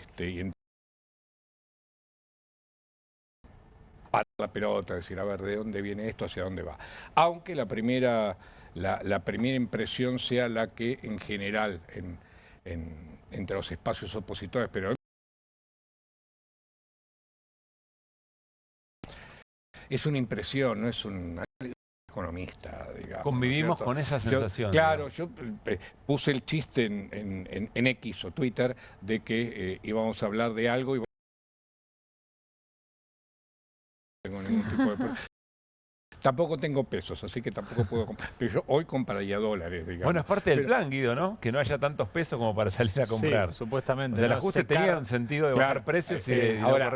para la pelota, decir, a ver, ¿de dónde viene esto? ¿Hacia dónde va? Aunque la primera impresión sea la que en general, entre los espacios opositores, pero es una impresión, no es un economista, digamos. Convivimos con esa sensación. Claro, yo puse el chiste en X o Twitter de que íbamos a hablar de algo y no tengo ningún tipo de... Tampoco tengo pesos, así que tampoco puedo comprar. Pero yo hoy compraría dólares, digamos. Bueno, es parte del plan, Guido, ¿no? Que no haya tantos pesos como para salir a comprar. Sí, supuestamente. O sea, el ajuste tenía un sentido de bajar precios y ahora,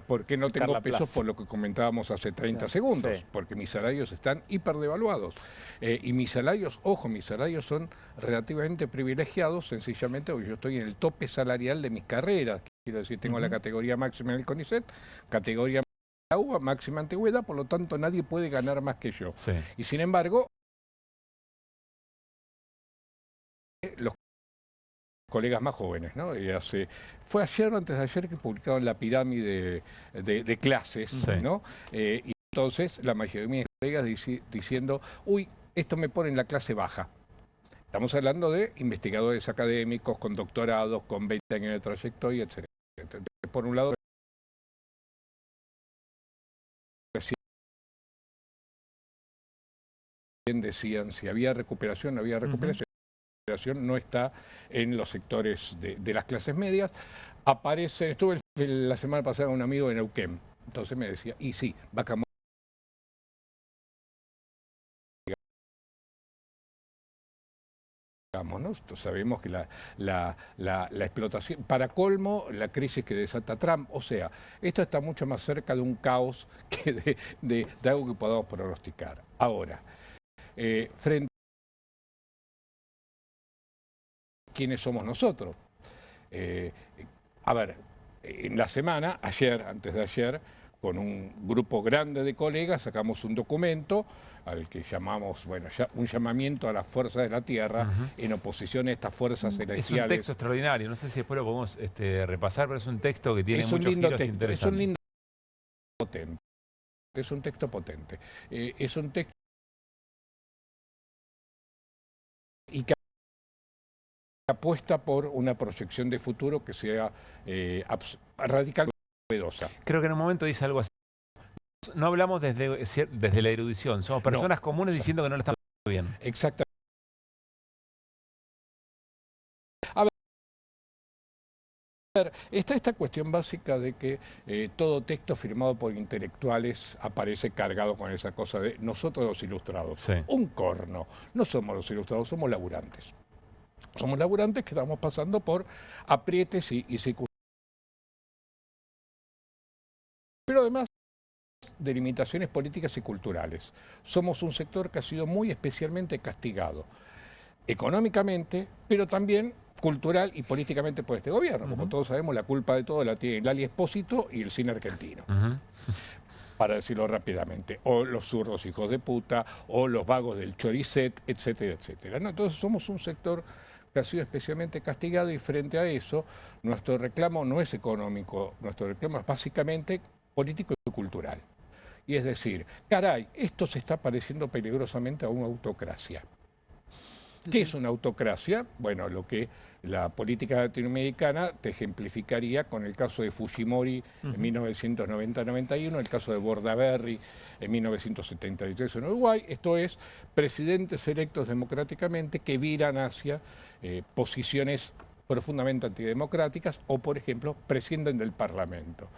¿por qué no tengo pesos? Por lo que comentábamos hace 30 segundos. Sí. Porque mis salarios están hiperdevaluados. Y mis salarios, ojo, mis salarios son relativamente privilegiados, sencillamente porque yo estoy en el tope salarial de mis carreras. Quiero decir, tengo la categoría máxima en el CONICET, categoría la UBA, máxima antigüedad, por lo tanto nadie puede ganar más que yo. Sí. Y sin embargo, los colegas más jóvenes, ¿no? Fue ayer o antes de ayer que publicaron la pirámide de clases, sí, ¿no? Y entonces la mayoría de mis colegas diciendo, uy, esto me pone en la clase baja. Estamos hablando de investigadores académicos con doctorados, con 20 años de trayectoria, etc. Entonces, por un lado, decían si había recuperación, no había recuperación. La recuperación no está en los sectores de las clases medias. Estuve la semana pasada con un amigo en Neuquén, entonces me decía, y sí, Vaca Muerta. ¿No? Sabemos que la explotación, para colmo, la crisis que desata Trump, o sea, esto está mucho más cerca de un caos que de algo que podamos pronosticar. Ahora, frente a quiénes somos nosotros. A ver, en la semana, antes de ayer, con un grupo grande de colegas, sacamos un documento al que llamamos, bueno, un llamamiento a las fuerzas de la tierra en oposición a estas fuerzas celestiales. Es un texto extraordinario, no sé si después lo podemos repasar, pero es un texto que tiene muchos giros interesantes. Es un lindo potente. Es un texto potente. Es un texto y que apuesta por una proyección de futuro que sea radicalmente novedosa. Creo que en un momento dice algo así. No hablamos desde la erudición, somos personas comunes diciendo que no lo estamos haciendo bien. Exactamente. A ver, está esta cuestión básica de que todo texto firmado por intelectuales aparece cargado con esa cosa de nosotros los ilustrados. Sí. Un corno. No somos los ilustrados, somos laburantes. Somos laburantes que estamos pasando por aprietes y circunstancias. Pero además de limitaciones políticas y culturales. Somos un sector que ha sido muy especialmente castigado económicamente, pero también cultural y políticamente por este gobierno. Como todos sabemos, la culpa de todo la tiene Lali Espósito y el cine argentino. para decirlo rápidamente, o los zurdos hijos de puta, o los vagos del choricet, etcétera, etcétera, ¿no? Entonces somos un sector que ha sido especialmente castigado y frente a eso nuestro reclamo no es económico, nuestro reclamo es básicamente político y cultural. Y es decir, caray, esto se está pareciendo peligrosamente a una autocracia. ¿Qué es una autocracia? Bueno, lo que la política latinoamericana te ejemplificaría con el caso de Fujimori en 1990-91, el caso de Bordaberry en 1973 en Uruguay. Esto es, presidentes electos democráticamente que viran hacia posiciones profundamente antidemocráticas o, por ejemplo, prescinden del Parlamento.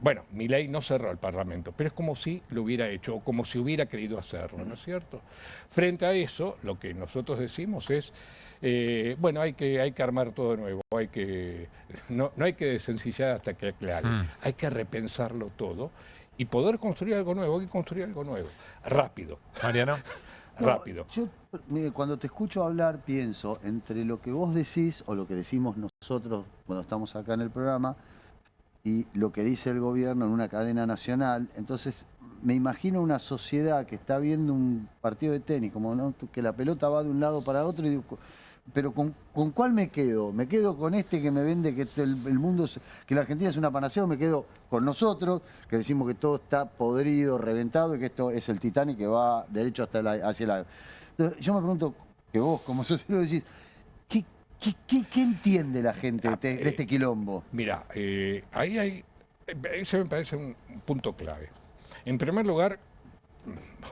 Bueno, Milei no cerró el Parlamento, pero es como si lo hubiera hecho o como si hubiera querido hacerlo, ¿no es cierto? Frente a eso, lo que nosotros decimos es, bueno, hay que armar todo de nuevo, no hay que desencillar hasta que aclare, hay que repensarlo todo y poder construir algo nuevo, hay que construir algo nuevo, rápido. Mariano. Rápido. Yo, cuando te escucho hablar, pienso entre lo que vos decís o lo que decimos nosotros cuando estamos acá en el programa y lo que dice el gobierno en una cadena nacional. Entonces, me imagino una sociedad que está viendo un partido de tenis, como ¿no? que la pelota va de un lado para otro y digo, pero ¿con cuál me quedo? ¿Me quedo con este que me vende que el mundo, que la Argentina es una panacea, o me quedo con nosotros, que decimos que todo está podrido, reventado y que esto es el Titanic que va derecho hasta hacia la... Entonces, yo me pregunto, que vos como sociólogo decís, ¿qué entiende la gente de este quilombo? Mira, eso me parece un punto clave. En primer lugar,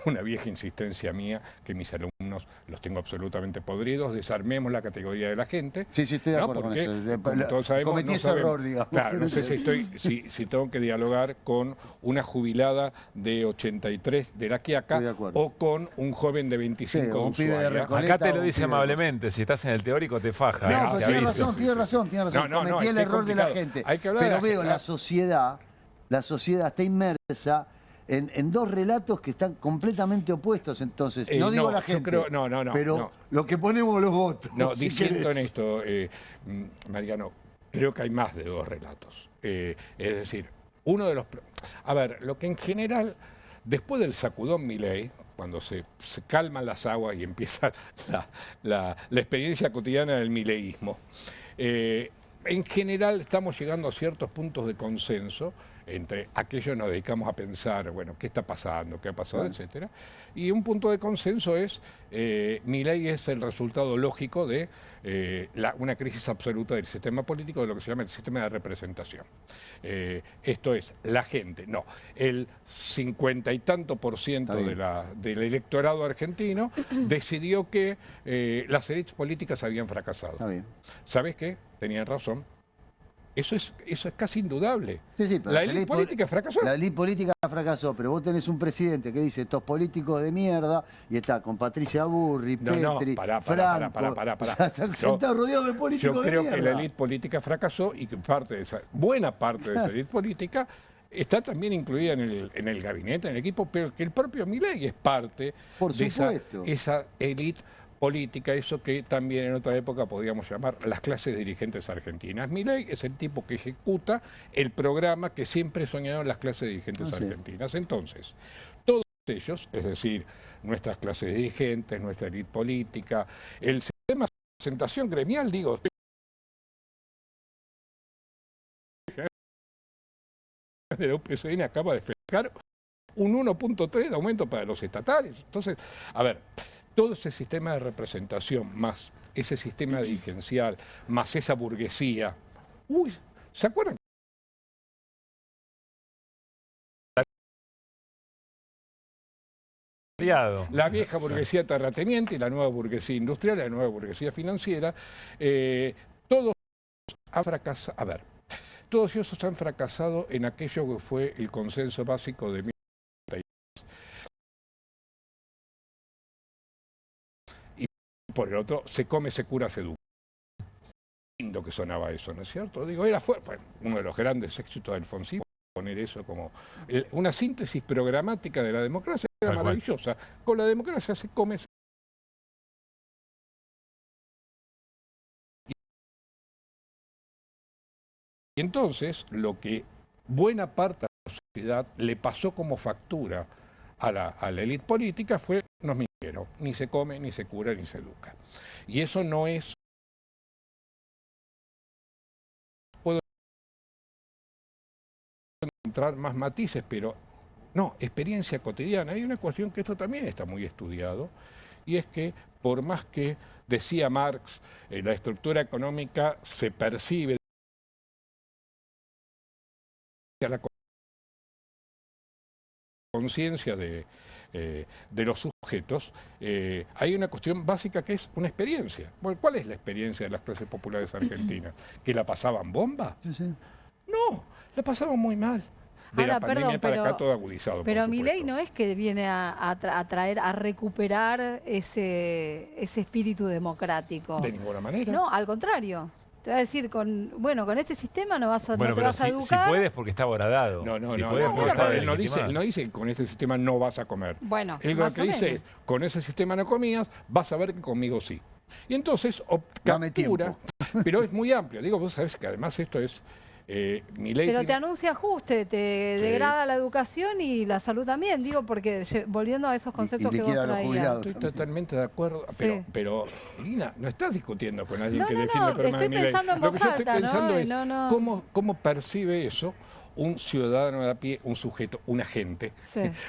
una vieja insistencia mía, que mis alumnos los tengo absolutamente podridos, desarmemos la categoría de la gente. Sí, estoy de acuerdo porque, con eso. como todos sabemos, cometí ese error, digamos. Claro, no sé si tengo que dialogar con una jubilada de 83 de La Quiaca o con un joven de 25 de Ushuaia. Acá te lo dice amablemente, si estás en el teórico te faja. No, pero tiene razón. Cometí el error de la gente. Pero veo la sociedad está inmersa en dos relatos que están completamente opuestos, entonces. No digo la gente, pero lo que ponemos los votos. No, diciendo en esto, Mariano, creo que hay más de dos relatos. Es decir, uno de los... A ver, lo que en general, después del sacudón Milei, cuando se calman las aguas y empieza la experiencia cotidiana del mileísmo, en general estamos llegando a ciertos puntos de consenso entre aquellos nos dedicamos a pensar, bueno, qué está pasando, qué ha pasado, etcétera. Y un punto de consenso es, Milei es el resultado lógico de una crisis absoluta del sistema político, de lo que se llama el sistema de representación. Esto es, la gente, no, el 50 y tanto % del electorado argentino decidió que las élites políticas habían fracasado. ¿Sabes qué? Tenían razón. Eso es casi indudable. Sí, pero la élite política fracasó. La élite política fracasó, pero vos tenés un presidente que dice estos políticos de mierda y está con Patricia Burri, Petri, Franco. Está rodeado de políticos de mierda. Yo creo que la élite política fracasó y que buena parte de esa élite política está también incluida en el gabinete, en el equipo, pero que el propio Milei es parte de esa élite política, eso que también en otra época podíamos llamar las clases dirigentes argentinas. Milei es el tipo que ejecuta el programa que siempre soñaron las clases dirigentes argentinas. Entonces, todos ellos, es decir, nuestras clases dirigentes, nuestra élite política, el sistema de representación gremial, digo, de la UPCN acaba de festejar un 1.3 de aumento para los estatales. Entonces, a ver, todo ese sistema de representación, más ese sistema dirigencial, más esa burguesía. Uy, ¿se acuerdan? La vieja burguesía terrateniente y la nueva burguesía industrial, la nueva burguesía financiera, todos han fracasado. A ver, todos ellos han fracasado en aquello que fue el consenso básico de por el otro, se come, se cura, se educa. Lindo que sonaba eso, ¿no es cierto? Digo, fue uno de los grandes éxitos de Alfonsín, poner eso como una síntesis programática de la democracia, era maravillosa. Con la democracia se come, se... Y entonces, lo que buena parte de los sociedad le pasó como factura a la élite política fue, nos mintieron, ni se come, ni se cura, ni se educa. Y eso no es... Puedo encontrar más matices, pero no, experiencia cotidiana. Hay una cuestión que esto también está muy estudiado, y es que por más que, decía Marx, la estructura económica se percibe a la conciencia de los sujetos, hay una cuestión básica que es una experiencia. Bueno, ¿cuál es la experiencia de las clases populares argentinas? ¿Que la pasaban bomba? Sí, sí. No, la pasaban muy mal. De Ahora, la pandemia perdón, para acá todo agudizado. Pero por Milei no es que viene a traer, a recuperar ese espíritu democrático. De ninguna manera. No, al contrario. Te va a decir, con este sistema no te pero vas a educar. Si puedes porque está horadado. No, Él no dice con este sistema no vas a comer. Bueno, él lo que dice es, con ese sistema no comías, vas a ver que conmigo sí. Y entonces captura, pero es muy amplio. Digo, vos sabés que además esto es... Pero te anuncia ajuste, te degrada la educación y la salud también, digo, porque volviendo a esos conceptos que vos traías. Estoy totalmente de acuerdo, pero Lina, no estás discutiendo con alguien que no, defiende el problema de Milei. Lo que yo estoy pensando es cómo percibe eso un ciudadano de a pie, un sujeto, un agente.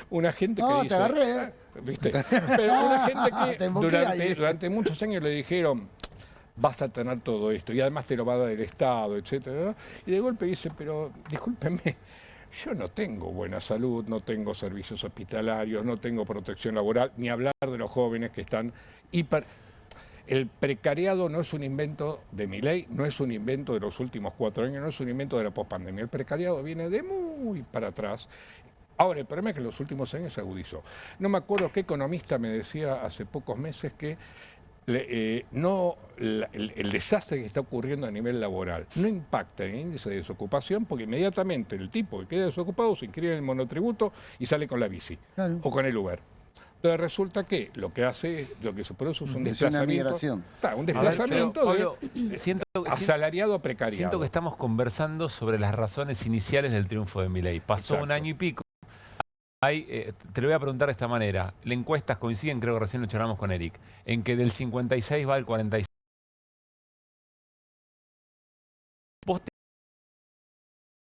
Un agente que dice... te agarré. ¿Viste? Pero una gente que durante muchos años le dijeron... vas a tener todo esto y además te lo va a dar el Estado, etcétera. Y de golpe dice, pero discúlpenme, yo no tengo buena salud, no tengo servicios hospitalarios, no tengo protección laboral, ni hablar de los jóvenes que están hiper... El precariado no es un invento de Milei, no es un invento de los últimos 4 años, no es un invento de la pospandemia. El precariado viene de muy para atrás. Ahora, el problema es que en los últimos años se agudizó. No me acuerdo qué economista me decía hace pocos meses que el desastre que está ocurriendo a nivel laboral no impacta en el índice de desocupación porque inmediatamente el tipo que queda desocupado se inscribe en el monotributo y sale con la bici o con el Uber. Entonces resulta que lo que se produce es un desplazamiento. Un desplazamiento asalariado a precariado. Siento que estamos conversando sobre las razones iniciales del triunfo de Milei. Pasó un año y pico. Te lo voy a preguntar de esta manera. Las encuestas coinciden, creo que recién lo charlamos con Eric, en que del 56 va al 46. Vos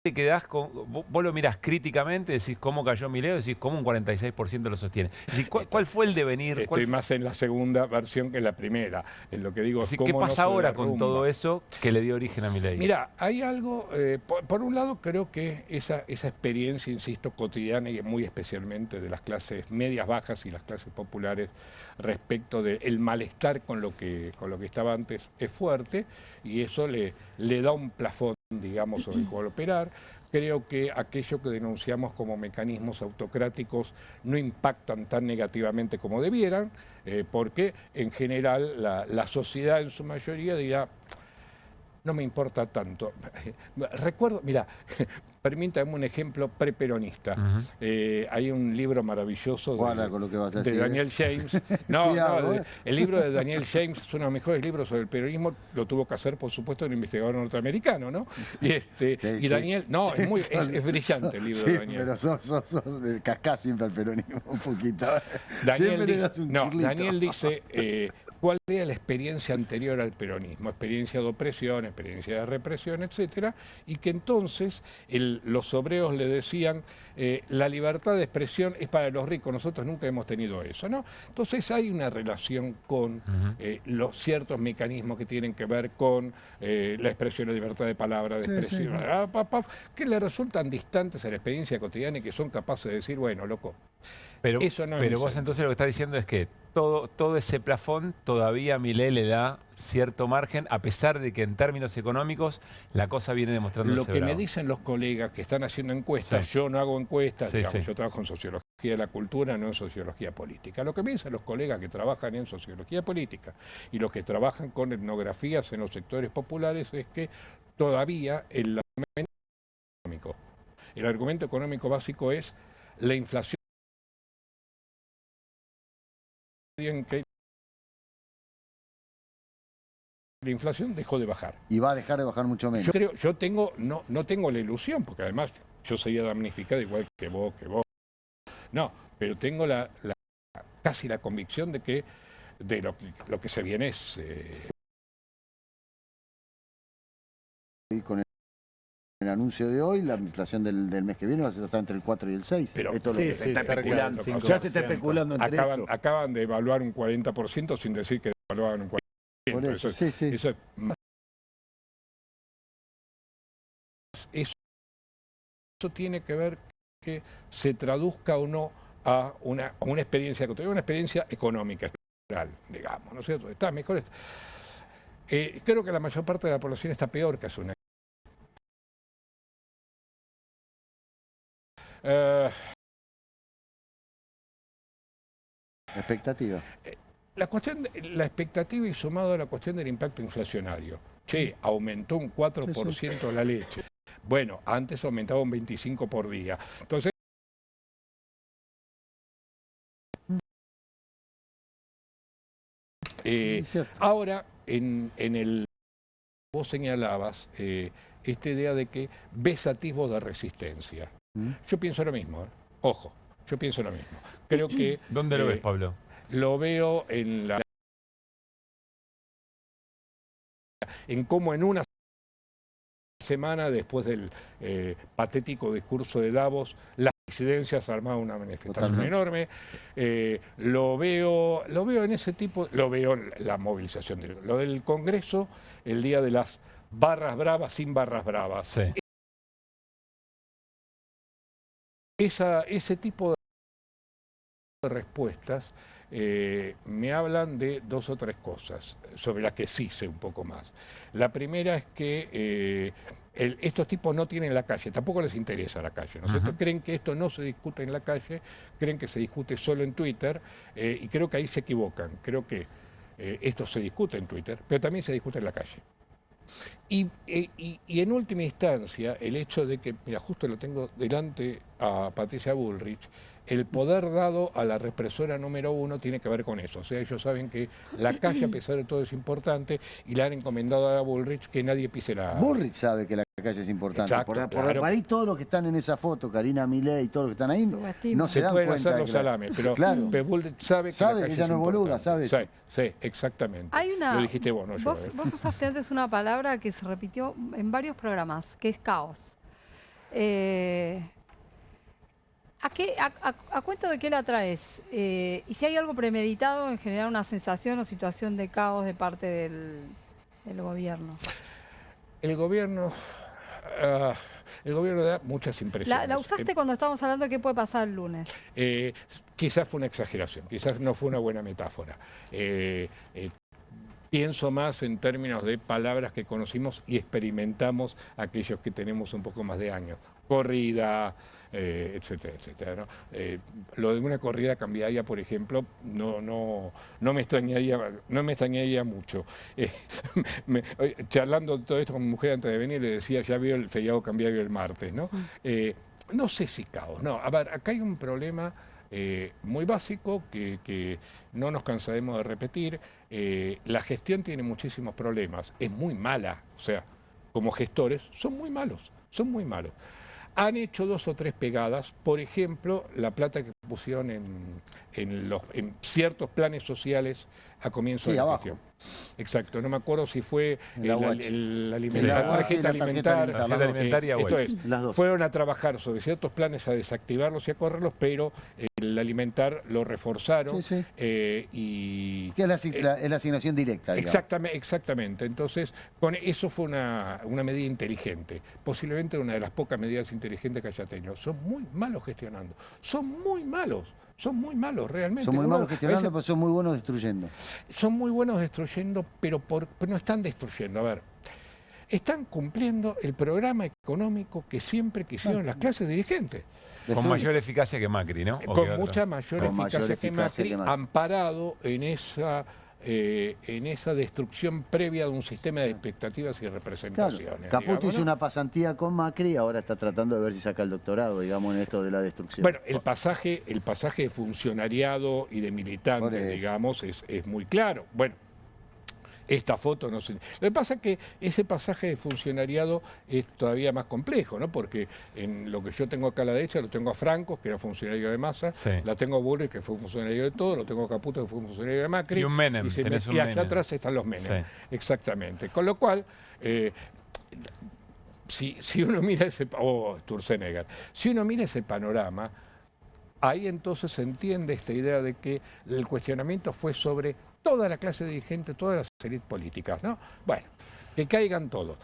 te quedás con... Vos lo mirás críticamente, decís cómo cayó Milei, decís cómo un 46% lo sostiene. Decís, ¿cuál fue el devenir? Estoy más en la segunda versión que en la primera. En lo que digo, ¿qué pasa ahora con todo eso que le dio origen a Milei? Mira, hay algo... por un lado, creo que esa experiencia, insisto, cotidiana y muy especialmente de las clases medias, bajas y las clases populares respecto del malestar con lo que estaba antes es fuerte y eso le da un plafón, digamos, sobre el cual operar. Creo que aquello que denunciamos como mecanismos autocráticos no impactan tan negativamente como debieran, porque en general la sociedad en su mayoría dirá, no me importa tanto. Recuerdo, mira, permítame un ejemplo preperonista. Hay un libro maravilloso de Daniel James. El libro de Daniel James es uno de los mejores libros sobre el peronismo. Lo tuvo que hacer, por supuesto, un investigador norteamericano, ¿no? Y Daniel, es brillante el libro de Daniel. Pero sos cascás siempre al peronismo un poquito. Daniel dice cuál era la experiencia anterior al peronismo, experiencia de opresión, experiencia de represión, etcétera, y que entonces los obreros le decían la libertad de expresión es para los ricos, nosotros nunca hemos tenido eso, ¿no? Entonces hay una relación con los ciertos mecanismos que tienen que ver con la expresión, la libertad de palabra, de expresión, que le resultan distantes a la experiencia cotidiana y que son capaces de decir, bueno, loco, eso no es. Pero vos entonces lo que estás diciendo es que todo ese plafón todavía Milei le da cierto margen, a pesar de que en términos económicos la cosa viene demostrando. Lo que me dicen los colegas que están haciendo encuestas, yo no hago encuestas, yo trabajo en sociología de la cultura, no en sociología política. Lo que me dicen los colegas que trabajan en sociología política y los que trabajan con etnografías en los sectores populares es que todavía el argumento económico básico es la inflación en que la inflación dejó de bajar. Y va a dejar de bajar mucho menos. Yo tengo, no tengo la ilusión, porque además yo seguía damnificado igual que vos. No, pero tengo casi la convicción de que lo que se viene es... Y con el anuncio de hoy, la inflación del mes que viene va a estar entre el 4 y el 6. Pero esto es lo que se está especulando. Ya se está especulando entre esto. Acaban de evaluar un 40% sin decir que evaluaban un 40%. Por eso, eso tiene que ver que se traduzca o no a una experiencia, una experiencia económica, digamos, ¿no es cierto? Está mejor. Creo que la mayor parte de la población está peor que hace una. Expectativa. La expectativa y sumado a la cuestión del impacto inflacionario. Che, aumentó un 4% la leche. Bueno, antes aumentaba un 25% por día. Entonces, ahora, vos señalabas esta idea de que ves atisbos de resistencia. Yo pienso lo mismo, ojo, yo pienso lo mismo. Creo que... ¿Dónde lo ves, Pablo? Lo veo en cómo en una semana después del patético discurso de Davos, las disidencias armaron una manifestación enorme. Lo veo en ese tipo, lo veo en la movilización. Lo del Congreso, el día de las barras bravas sin barras bravas. Sí. Ese tipo de respuestas me hablan de dos o tres cosas, sobre las que sí sé un poco más. La primera es que estos tipos no tienen la calle, tampoco les interesa la calle, ¿no es cierto? Creen que esto no se discute en la calle, creen que se discute solo en Twitter, y creo que ahí se equivocan. Creo que esto se discute en Twitter, pero también se discute en la calle. Y en última instancia, el hecho de que, mira, justo lo tengo delante a Patricia Bullrich, el poder dado a la represora número 1 tiene que ver con eso. O sea, ellos saben que la calle, a pesar de todo, es importante y le han encomendado a Bullrich que nadie pise la... Bullrich sabe que la calle es importante. Exacto, por ahí todos los que están en esa foto, Karina Milei y todos los que están ahí, no se dan pueden cuenta. Hacer los salames, pero, claro. pero Bullrich sabe que la calle ella no es boluda, sabe eso. Sí, exactamente. Lo dijiste vos, no yo. Vos usaste antes una palabra que se repitió en varios programas, que es caos. ¿A cuento de qué la traes? Y si hay algo premeditado en generar una sensación o situación de caos de parte del gobierno. El gobierno da muchas impresiones. La usaste cuando estábamos hablando de qué puede pasar el lunes. Quizás fue una exageración, quizás no fue una buena metáfora. Pienso más en términos de palabras que conocimos y experimentamos aquellos que tenemos un poco más de años. Corrida, etcétera, etcétera, ¿no? Lo de una corrida cambiaria, por ejemplo, no me extrañaría mucho. Charlando todo esto con mi mujer antes de venir, le decía, ya vio el feriado cambiario el martes, ¿no? No sé si caos, no. A ver, acá hay un problema muy básico que no nos cansaremos de repetir. La gestión tiene muchísimos problemas, es muy mala, o sea, como gestores son muy malos. Han hecho 2 o 3 pegadas, por ejemplo, la plata que pusieron en ciertos planes sociales a comienzo de la gestión. Exacto, no me acuerdo si fue la tarjeta alimentaria. Esto es, fueron a trabajar sobre ciertos planes a desactivarlos y a correrlos, pero el alimentar lo reforzaron. Que es la asignación directa. Exactamente. Entonces, eso fue una medida inteligente, posiblemente una de las pocas medidas inteligentes que haya tenido. Son muy malos gestionando, son muy malos realmente. Son muy malos gestionando, pero son muy buenos destruyendo. Son muy buenos destruyendo, pero no están destruyendo. A ver, están cumpliendo el programa económico que siempre quisieron las clases dirigentes. Con mayor eficacia que Macri, ¿no? Con mucha mayor eficacia que Macri, amparado en esa destrucción previa de un sistema de expectativas y representaciones. Claro. Caputo hizo una pasantía con Macri y ahora está tratando de ver si saca el doctorado, digamos, en esto de la destrucción. Bueno, el pasaje de funcionariado y de militante, digamos, es muy claro. Bueno, esta foto no se... Lo que pasa es que ese pasaje de funcionariado es todavía más complejo, ¿no? Porque en lo que yo tengo acá a la derecha lo tengo a Francos, que era funcionario de Massa, la tengo a Bullrich, que fue funcionario de todo, lo tengo a Caputo, que fue funcionario de Macri. Y un Menem, y allá atrás están los Menem. Exactamente. Con lo cual... Si uno mira ese... Sturzenegger. Si uno mira ese panorama, ahí entonces se entiende esta idea de que el cuestionamiento fue sobre toda la clase dirigente, todas las élites políticas, ¿no? Bueno, que caigan todos.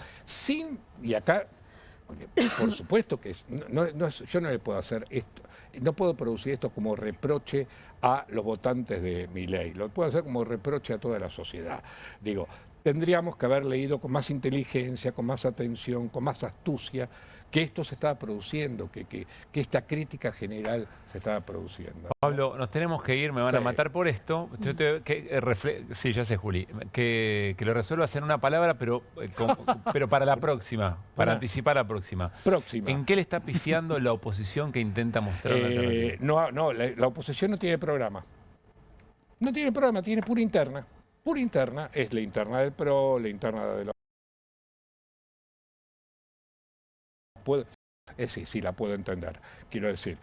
Y acá, por supuesto que yo no le puedo hacer esto, no puedo producir esto como reproche a los votantes de Milei, lo puedo hacer como reproche a toda la sociedad. Digo, tendríamos que haber leído con más inteligencia, con más atención, con más astucia, que esto se estaba produciendo, que esta crítica general se estaba produciendo. Pablo, nos tenemos que ir, me van a matar por esto. Sí, ya sé, Juli, que lo resuelvas en una palabra, pero para la próxima, para anticipar la próxima. ¿En qué le está pifiando la oposición que intenta mostrar una alternativa? No, la oposición no tiene programa. No tiene programa, tiene pura interna. Pura interna, es la interna del PRO, la interna de la... Sí, la puedo entender. Quiero decir,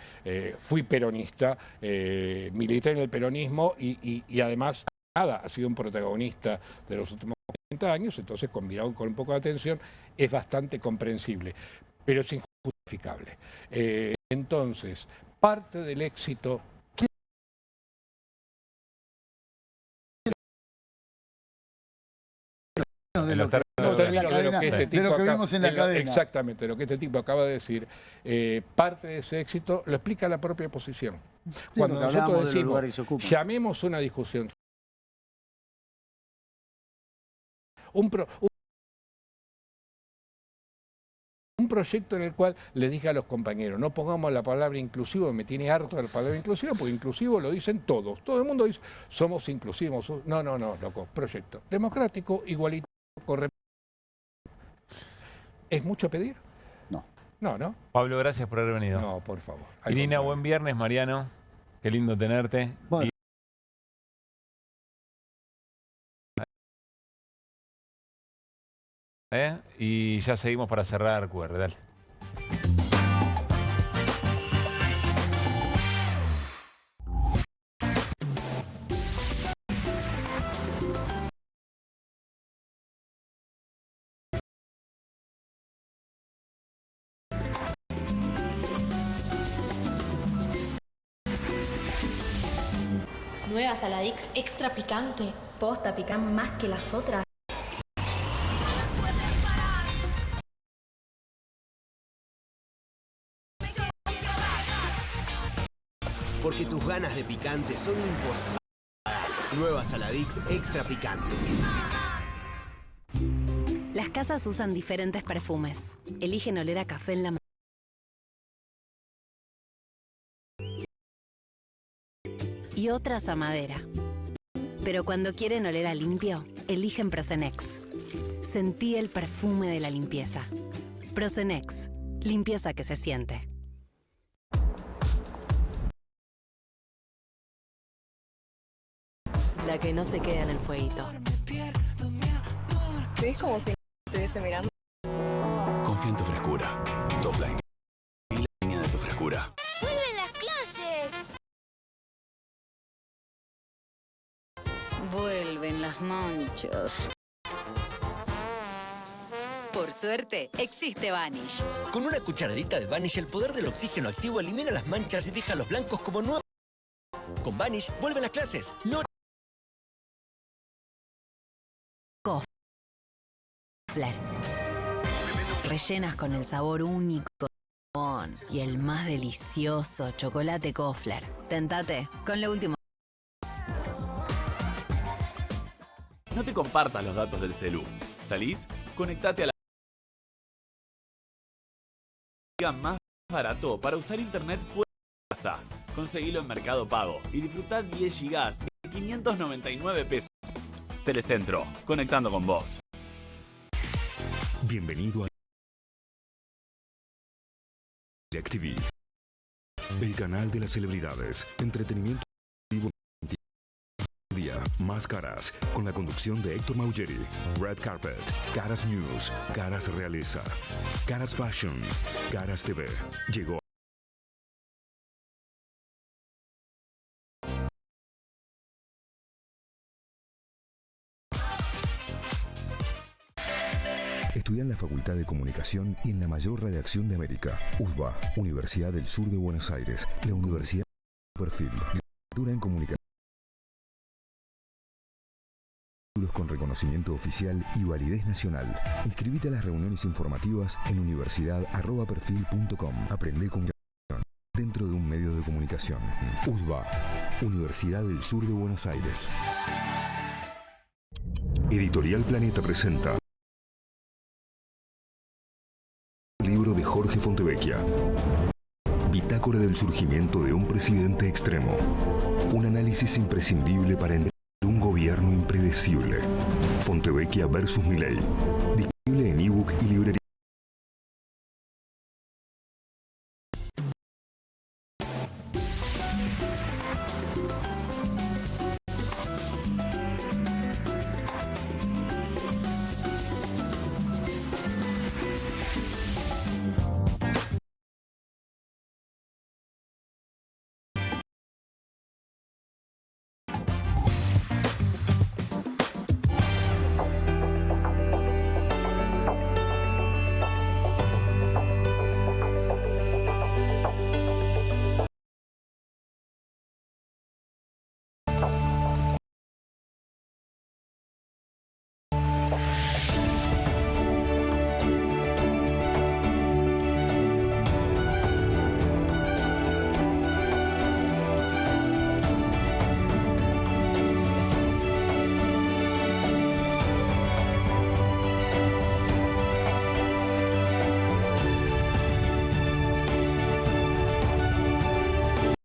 fui peronista, milité en el peronismo y además, ha sido un protagonista de los últimos 40 años, entonces combinado con un poco de atención es bastante comprensible, pero es injustificable. Entonces, parte del éxito... De lo que vimos en la cadena. Exactamente, lo que este tipo acaba de decir, parte de ese éxito lo explica la propia oposición. Cuando nosotros decimos, llamemos una discusión, un proyecto en el cual les dije a los compañeros, no pongamos la palabra inclusivo, me tiene harto la palabra inclusivo, porque inclusivo lo dicen todos. Todo el mundo dice, somos inclusivos. No, loco, proyecto democrático, igualitario, correcto. ¿Es mucho pedir? No. Pablo, gracias por haber venido. No, por favor. Irina, buen viernes. Mariano, qué lindo tenerte. Bueno. Y ya seguimos para cerrar QR, dale. Nueva Saladix extra picante. Posta, pican más que las otras. Porque tus ganas de picante son imposibles. Nueva Saladix extra picante. Las casas usan diferentes perfumes. Eligen oler a café en la mañana. Y otras a madera. Pero cuando quieren oler a limpio, eligen Prosenex. Sentí el perfume de la limpieza. Prosenex. Limpieza que se siente. La que no se queda en el fueguito. ¿Te ves como si estuviese mirando? Confía en tu frescura. Topline. Y la línea de tu frescura. ¡Vuelven las clases! Vuelven las manchas. Por suerte, existe Vanish. Con una cucharadita de Vanish, el poder del oxígeno activo elimina las manchas y deja a los blancos como nuevos. Con Vanish, vuelven las clases. No. Kofler. Rellenas con el sabor único y el más delicioso chocolate Kofler. Tentate con lo último. No te compartas los datos del celu. ¿Salís? Conectate a la más barato para usar internet fuera de casa. Conseguilo en Mercado Pago y disfrutá 10 GB de 599 pesos. Telecentro, conectando con vos. Bienvenido a DirecTV, el canal de las celebridades, entretenimiento Día, más caras, con la conducción de Héctor Maugeri. Red Carpet, Caras News, Caras Realeza, Caras Fashion, Caras TV. Llegó. Estudia en la Facultad de Comunicación y en la mayor redacción de América. USBA, Universidad del Sur de Buenos Aires. La Universidad de Perfil. Licenciatura en Comunicación. Con reconocimiento oficial y validez nacional. Inscribite a las reuniones informativas en universidad@perfil.com. Aprende con dentro de un medio de comunicación. USBA, Universidad del Sur de Buenos Aires. Editorial Planeta presenta libro de Jorge Fontevecchia. Bitácora del surgimiento de un presidente extremo. Un análisis imprescindible para entender un gobierno impredecible. Fontevecchia versus Milei. Disponible en ebook y librería.